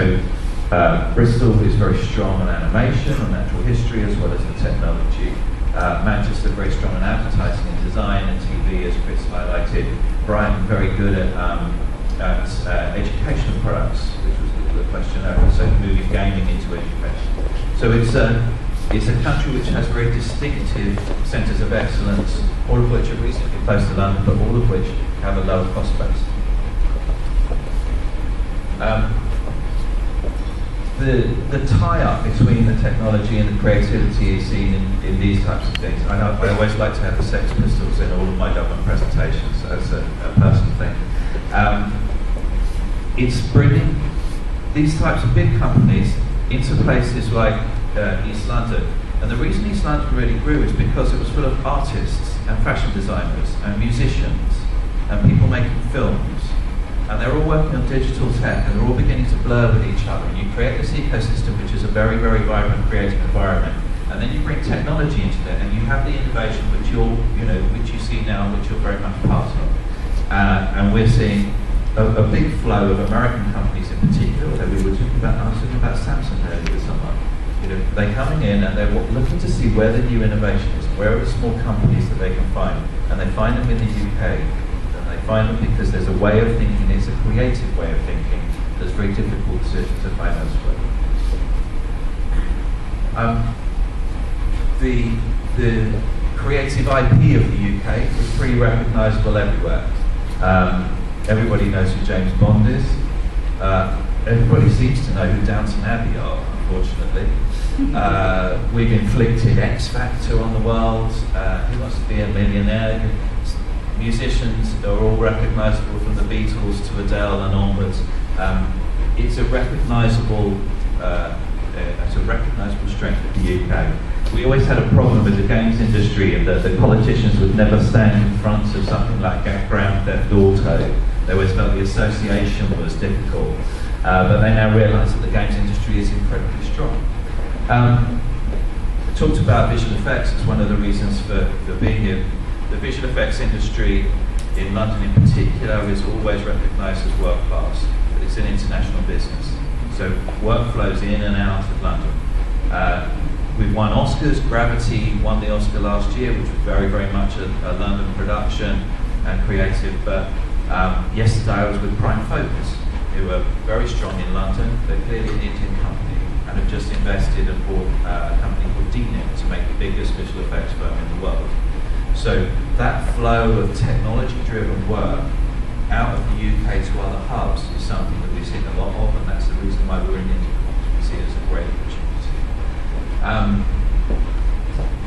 Bristol is very strong on animation, on natural history, as well as the technology. Manchester very strong on advertising and design and TV, as Chris highlighted. Brighton very good at educational products, which was the question earlier, so moving gaming into education. So it's a country which has very distinctive centres of excellence, all of which are reasonably close to London, but all of which have a lower cost base. The tie-up between the technology and the creativity is seen in these types of things. I always like to have the Sex Pistols in all of my government presentations as a personal thing. It's bringing these types of big companies into places like East London. And the reason East London really grew is because it was full of artists and fashion designers and musicians and people making films. And they're all working on digital tech, and they're all beginning to blur with each other. And you create this ecosystem, which is a very, very vibrant, creative environment. And then you bring technology into it, and you have the innovation which which you see now, which you're very much part of. And we're seeing a big flow of American companies in particular. I was talking about Samsung earlier with someone. They're coming in and they're looking to see where the new innovation is, where are the small companies that they can find, and they find them in the UK. Find them because there's a way of thinking, it's a creative way of thinking that's very difficult to find elsewhere. The creative IP of the UK is pretty recognisable everywhere. Everybody knows who James Bond is. Everybody seems to know who Downton Abbey are, unfortunately. We've inflicted X Factor on the world. Who Wants to Be a Millionaire? Musicians are all recognisable, from the Beatles to Adele and onwards. It's a recognisable strength of the UK. We always had a problem with the games industry, in that the politicians would never stand in front of something like Grand Theft Auto. They always felt the association was difficult, but they now realise that the games industry is incredibly strong. I talked about visual effects as one of the reasons for being here. The visual effects industry in London in particular is always recognised as world-class, but it's an international business. So work flows in and out of London. We've won Oscars. Gravity won the Oscar last year, which was very, very much a London production and creative. But yesterday I was with Prime Focus, who are very strong in London. They're clearly an Indian company and have just invested and bought a company called DNIT to make the biggest visual effects firm in the world. So that flow of technology-driven work out of the UK to other hubs is something that we've seen a lot of, and that's the reason why we're in India. We see it as a great opportunity.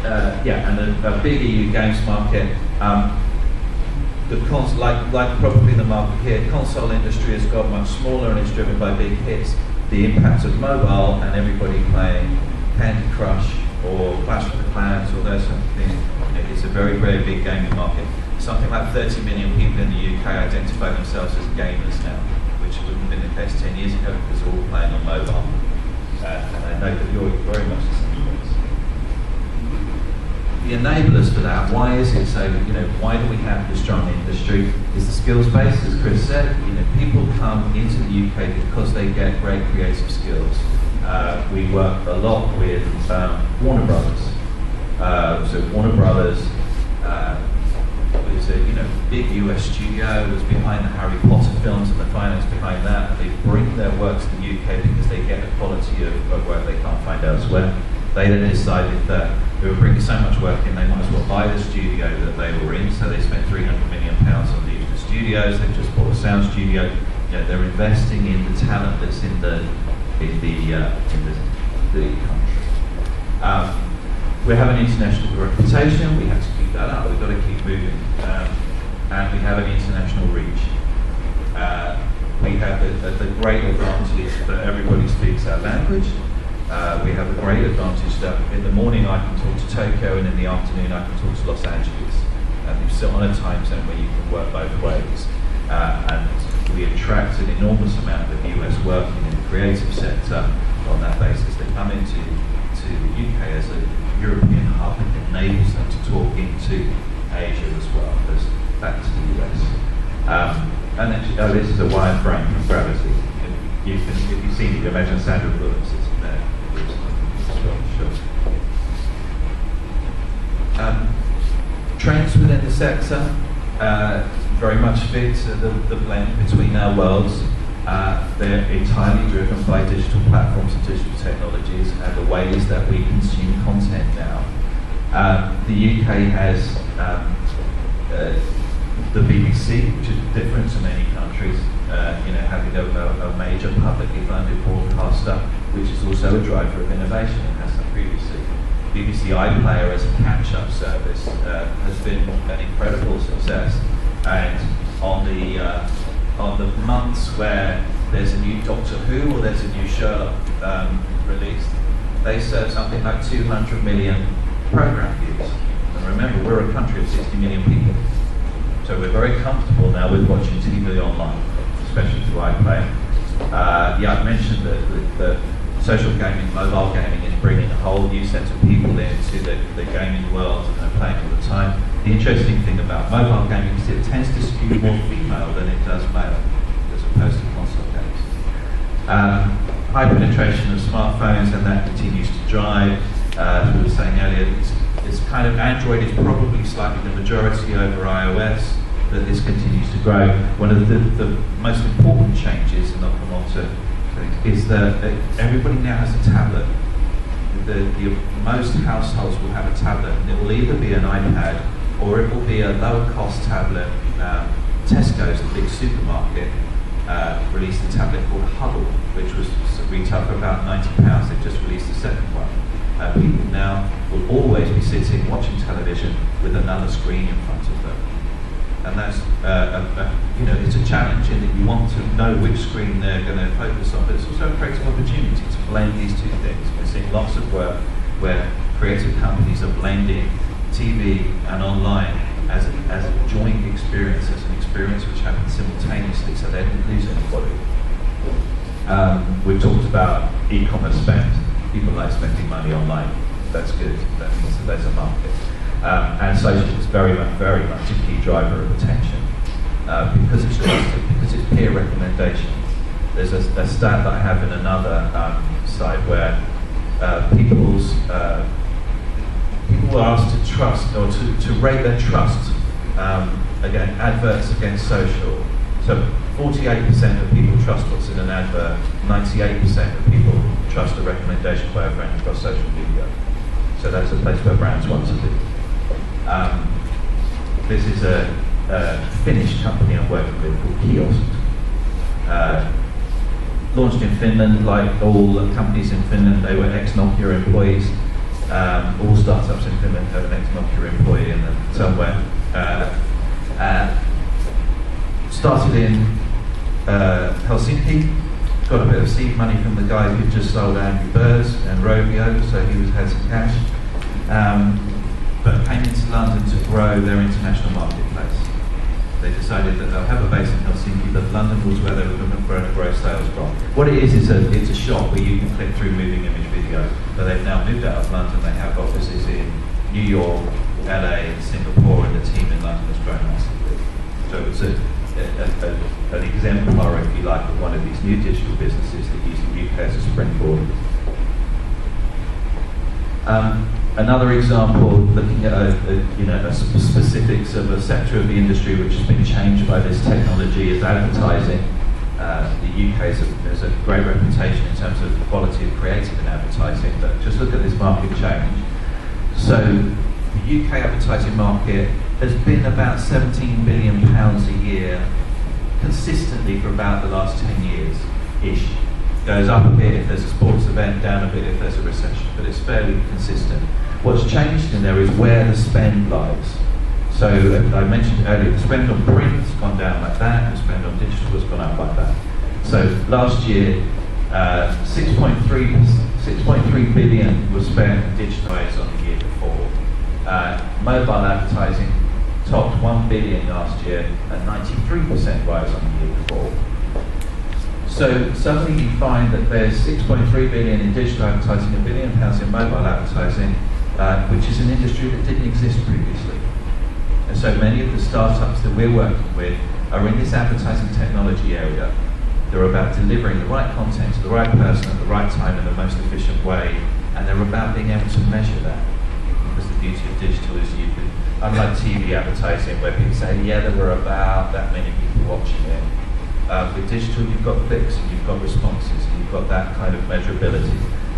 And a big EU games market. Like probably the market here, console industry has got much smaller and it's driven by big hits. The impact of mobile and everybody playing Candy Crush or Clash of the Clans or those sort of things. It's a very, very big gaming market. Something like 30 million people in the UK identify themselves as gamers now, which wouldn't have been the case 10 years ago because they're all playing on mobile. And I know that you're very much the same place. The enablers for that, why is it so, why do we have the strong industry? Is the skills base, as Chris said. People come into the UK because they get great creative skills. We work a lot with Warner Brothers. So Warner Brothers is a big US studio was behind the Harry Potter films and the finance behind that, and they bring their work to the UK because they get the quality of work they can't find elsewhere. They then decided that they were bringing so much work in, they might as well buy the studio that they were in, so they spent £300 million on the studios. They've just bought a sound studio. They're investing in the talent that's in the country. We have an international reputation. We have to keep that up. We've got to keep moving, and we have an international reach. We have the great advantage that everybody speaks our language. We have a great advantage that in the morning I can talk to Tokyo, and in the afternoon I can talk to Los Angeles. And you sit on a time zone where you can work both ways. And we attract an enormous amount of US working in the creative sector on that basis. They come into the UK as a European hub and enables them to talk into Asia as well as back to the US. And actually, this is a wireframe from Gravity. If you've seen it, you imagine Sandra Bullock sitting there. Sure. Trends within the sector very much fit the blend between our worlds. They're entirely driven by digital platforms and digital technologies and the ways that we consume content now. The UK has the BBC, which is different to many countries, having a major publicly funded broadcaster, which is also a driver of innovation and has done previously. BBC iPlayer as a catch-up service has been an incredible success, and on the months where there's a new Doctor Who or there's a new Sherlock released, they serve something like 200 million programme views. And remember, we're a country of 60 million people, so we're very comfortable now with watching TV online, especially through iPlayer. I mentioned that social gaming, mobile gaming is bringing a whole new set of people into the gaming world and they're playing all the time. The interesting thing about mobile gaming is it tends to skew more female than it does male, as opposed to console games. High penetration of smartphones, and that continues to drive. As we were saying earlier, it's kind of Android is probably slightly the majority over iOS, but this continues to grow. One of the most important changes, and I'll come on to is that everybody now has a tablet. Most households will have a tablet, and it will either be an iPad or it will be a lower cost tablet. Tesco's, the big supermarket, released a tablet called Hubble, which was retail for about £90. They've just released a second one. People now will always be sitting watching television with another screen in front of them. And that's, it's a challenge in that you want to know which screen they're going to focus on, but it's also a creative opportunity to blend these two things. We're seeing lots of work where creative companies are blending TV and online as a joint experience, as an experience which happens simultaneously, so they don't lose anybody. We've talked about e-commerce spend. People like spending money online. That's good. That means that there's a market. And social is very much a key driver of attention because it's trusted, because it's peer recommendation. There's a stat that I have in another site where people were asked to trust or to rate their trust again adverts against social. So 48% of people trust what's in an advert. 98% of people trust a recommendation by a friend across social media. So that's a place where brands want to be. This is a Finnish company I'm working with called Kiosk. Launched in Finland, like all companies in Finland, they were ex-Nokia employees. All startups in Finland have an ex-Nokia employee in them somewhere. Started in Helsinki, got a bit of seed money from the guy who just sold Angry Birds and Rovio, so he had some cash. But came into London to grow their international marketplace. They decided that they'll have a base in Helsinki, but London was where they were going to grow sales from. What it is it's a shop where you can click through moving image video, but they've now moved out of London. They have offices in New York, LA, Singapore, and the team in London has grown massively. So it's an exemplar, if you like, of one of these new digital businesses that use the UK as a springboard. Another example, looking at specifics of a sector of the industry which has been changed by this technology, is advertising. The UK has a great reputation in terms of the quality of creative in advertising, but just look at this market change. So the UK advertising market has been about £17 billion a year consistently for about the last 10 years-ish. Goes up a bit if there's a sports event, down a bit if there's a recession, but it's fairly consistent. What's changed in there is where the spend lies. So I mentioned earlier, the spend on print has gone down like that, the spend on digital has gone up like that. So last year, 6.3 billion was spent and digitized on the year before. Mobile advertising topped 1 billion last year, a 93% rise on the year before. So suddenly you find that there's 6.3 billion in digital advertising, £1 billion in mobile advertising, which is an industry that didn't exist previously. And so many of the startups that we're working with are in this advertising technology area. They're about delivering the right content to the right person at the right time in the most efficient way, and they're about being able to measure that. Because the beauty of digital is you can, unlike TV advertising where people say, yeah, there were about that many people watching it. With digital, you've got clicks and you've got responses and you've got that kind of measurability.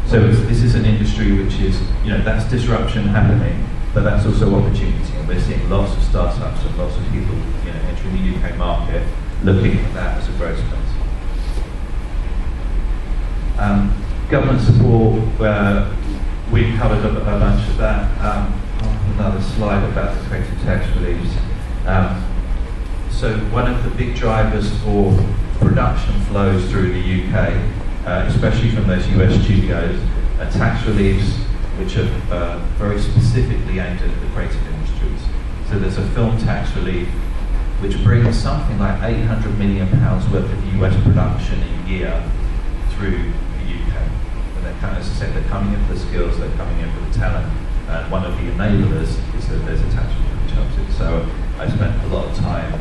So this is an industry which is, that's disruption happening, but that's also opportunity. And we're seeing lots of startups and lots of people, entering the UK market, looking at that as a growth space. Government support, we've covered a bunch of that. Another slide about the creative tax reliefs. So one of the big drivers for production flows through the UK, especially from those US studios, are tax reliefs which are very specifically aimed at the creative industries. So there's a film tax relief which brings something like £800 million worth of US production a year through the UK. And they're as I said, they're coming in for the skills, they're coming in for the talent, and one of the enablers is that there's a tax relief which helps it. So I spent a lot of time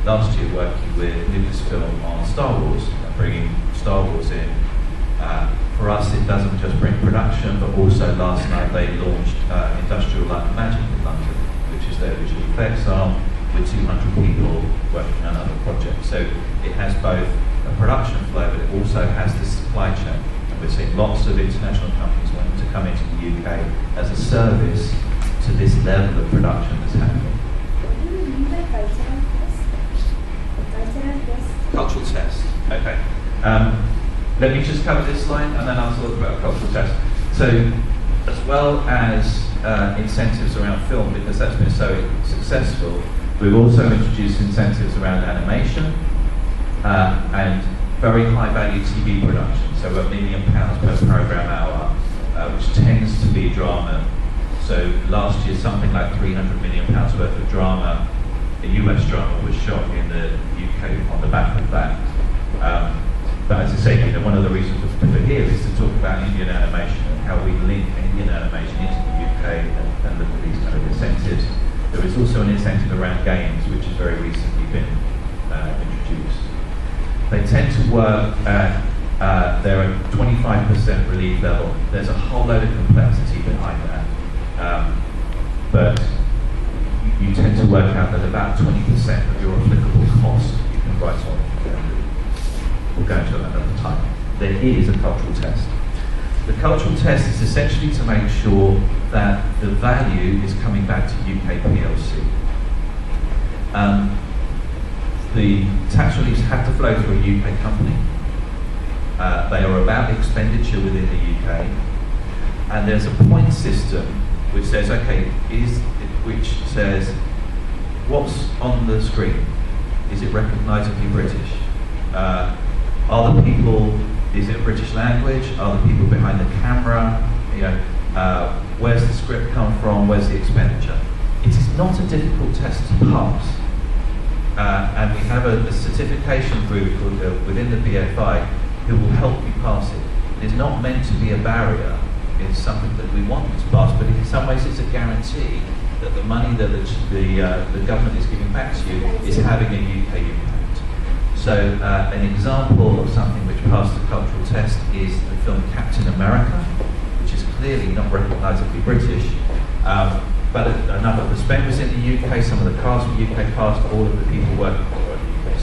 last year working with Lucasfilm on Star Wars, and bringing Star Wars in. For us, it doesn't just bring production, but also last night they launched Industrial Light and Magic in London, which is their visual effects arm, with 200 people working on other projects. So it has both a production flow, but it also has this supply chain. And we're seeing lots of international companies wanting to come into the UK as a service to this level of production that's happening. What do you mean by cultural test? Cultural test? Cultural test. Okay. Let me just cover this line and then I'll talk about cultural test. So, as well as incentives around film, because that's been so successful, we've also introduced incentives around animation and very high value TV production. So £1 million per programme hour, which tends to be drama. So last year, something like £300 million worth of drama, a US drama, was shot in the UK on the back of that. But as I say, one of the reasons we're here is to talk about Indian animation and how we link Indian animation into the UK and look at these kind of incentives. There is also an incentive around games, which has very recently been introduced. They tend to work at they're at 25% relief level. There's a whole load of complexity behind that. But you tend to work out that about 20% of your applicable cost you can write on. We'll go into that another time. There is a cultural test. The cultural test is essentially to make sure that the value is coming back to UK PLC. The tax reliefs have to flow through a UK company. They are about expenditure within the UK. And there's a point system which says, okay, which says, what's on the screen? Is it recognisably British? Are the people, is it British language? Are the people behind the camera? Where's the script come from? Where's the expenditure? It is not a difficult test to pass. And we have a certification group within the BFI who will help you pass it. It is not meant to be a barrier. It's something that we want to pass, but in some ways it's a guarantee that the money that the government is giving back to you is having a UK impact. So an example of something which passed the cultural test is the film Captain America, which is clearly not recognisably British, But another, the spend was in the UK, some of the cars were UK cars, all of the people working for were in the UK.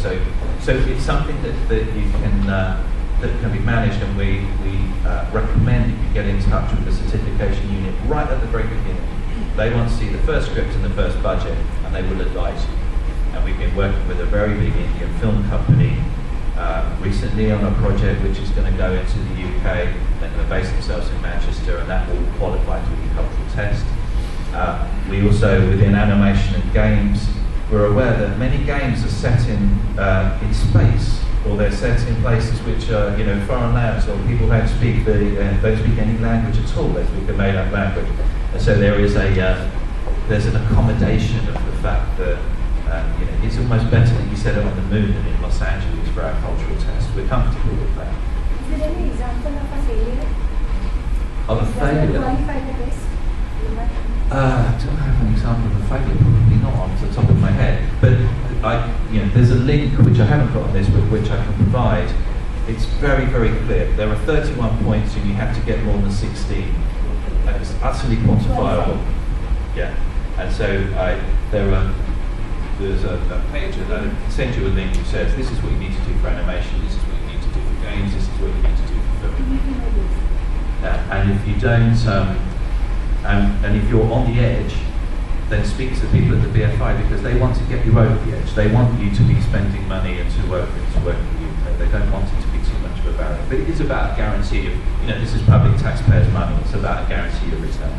So it's something that you can, that can be managed, and we recommend that you get in touch with the certification unit right at the very beginning. They want to see the first script and the first budget, and they will advise you. And we've been working with a very big Indian film company recently on a project which is going to go into the UK. They're going to base themselves in Manchester, and that will qualify to the cultural test. We also, within animation and games, we're aware that many games are set in space, or they're set in places which are, foreign lands, or people don't speak any language at all. They speak a made-up language, and so there's an accommodation of the fact that it's almost better that you set it on the moon than in Los Angeles for our cultural test. We're comfortable with that. Is there any example of a failure? Of a failure? Qualify the test? Do I have an example of a failure? Probably not off the top of my head. But there's a link which I haven't got on this, but which I can provide. It's very, very clear. There are 31 points, and you have to get more than 16. And it's utterly quantifiable. Yeah. And so there's a page that I can send you a link which says this is what you need to do for animation, this is what you need to do for games, this is what you need to do for film. And if you don't. And if you're on the edge, then speak to the people at the BFI, because they want to get you over the edge. They want you to be spending money and to work in the UK. They don't want it to be too much of a barrier. But it is about a guarantee of, this is public taxpayers' money. It's about a guarantee of return.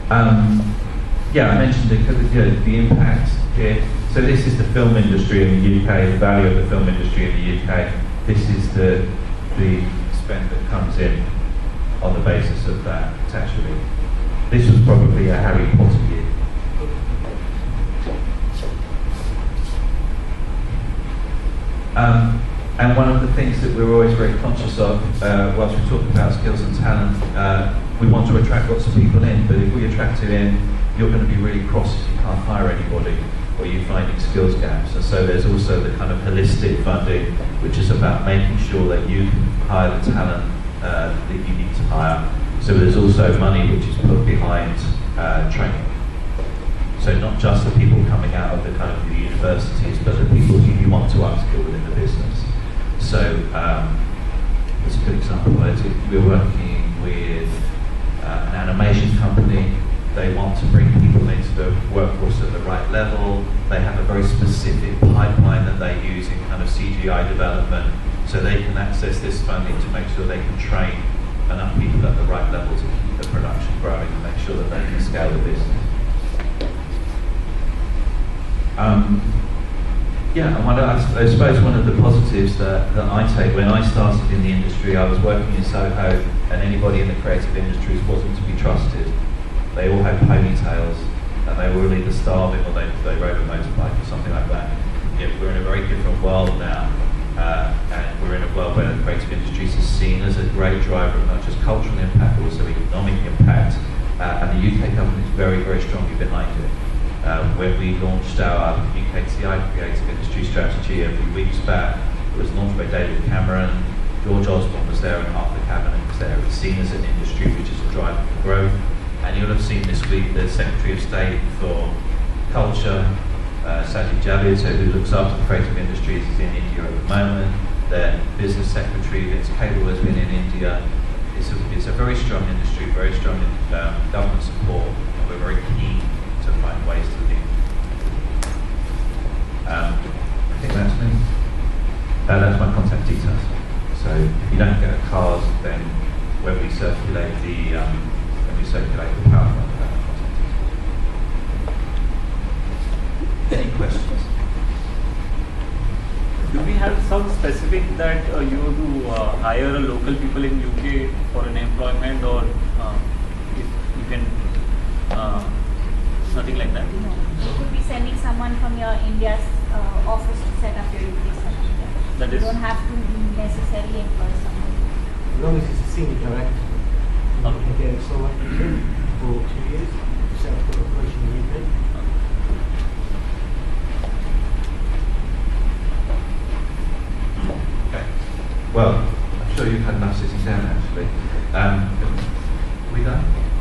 I mentioned the impact here. So this is the film industry in the UK, the value of the film industry in the UK. This is the spend that comes in on the basis of that, actually. This was probably a Harry Potter year. And one of the things that we're always very conscious of, whilst we talk about skills and talent, we want to attract lots of people in, but if we attract it in, you're going to be really cross if you can't hire anybody, or you're finding skills gaps. And so there's also the kind of holistic funding, which is about making sure that you can hire the talent that you need to hire. So there's also money which is put behind training. So not just the people coming out of the kind of the universities, but the people who you want to upskill within the business. So that's a good example. We're working with an animation company. They want to bring people into the workforce at the right level. They have a very specific pipeline that they use in kind of CGI development, so they can access this funding to make sure they can train enough people at the right level to keep the production growing and make sure that they can scale the business. I suppose one of the positives that I take, when I started in the industry, I was working in Soho, and anybody in the creative industries wasn't to be trusted. They all had ponytails, and they were either starving or they rode a motorbike or something like that. We're in a very different world now, and we're in a world where the creative industries is seen as a great driver of not just cultural impact, but also economic impact, and the UK government is very, very strongly behind it. When we launched our UKTI Creative Industry Strategy a few weeks back, it was launched by David Cameron. George Osborne was there, and half the cabinet was there. It's seen as an industry which is a driver for growth. And you'll have seen this week the Secretary of State for Culture, Sajid Javid, who looks after the creative industries, is in India at the moment. The Business Secretary, Vince Cable, has been in India. It's a very strong industry, very strong government support, and we're very keen to find ways to lead. I think that's me. That's my contact details. So if you don't get a card, then when we circulate the PowerPoint, any questions? Do we have some specific that you have to hire local people in UK for an employment, or if you can nothing like that? You could be sending someone from your India's office to set up your UK certificate. That you is, don't have to necessarily employ someone. As long as it's a senior director, you can get a solo for 2 years to set up an operation in the UK. Okay. Well, I'm sure you've had enough sitting down, actually. We done?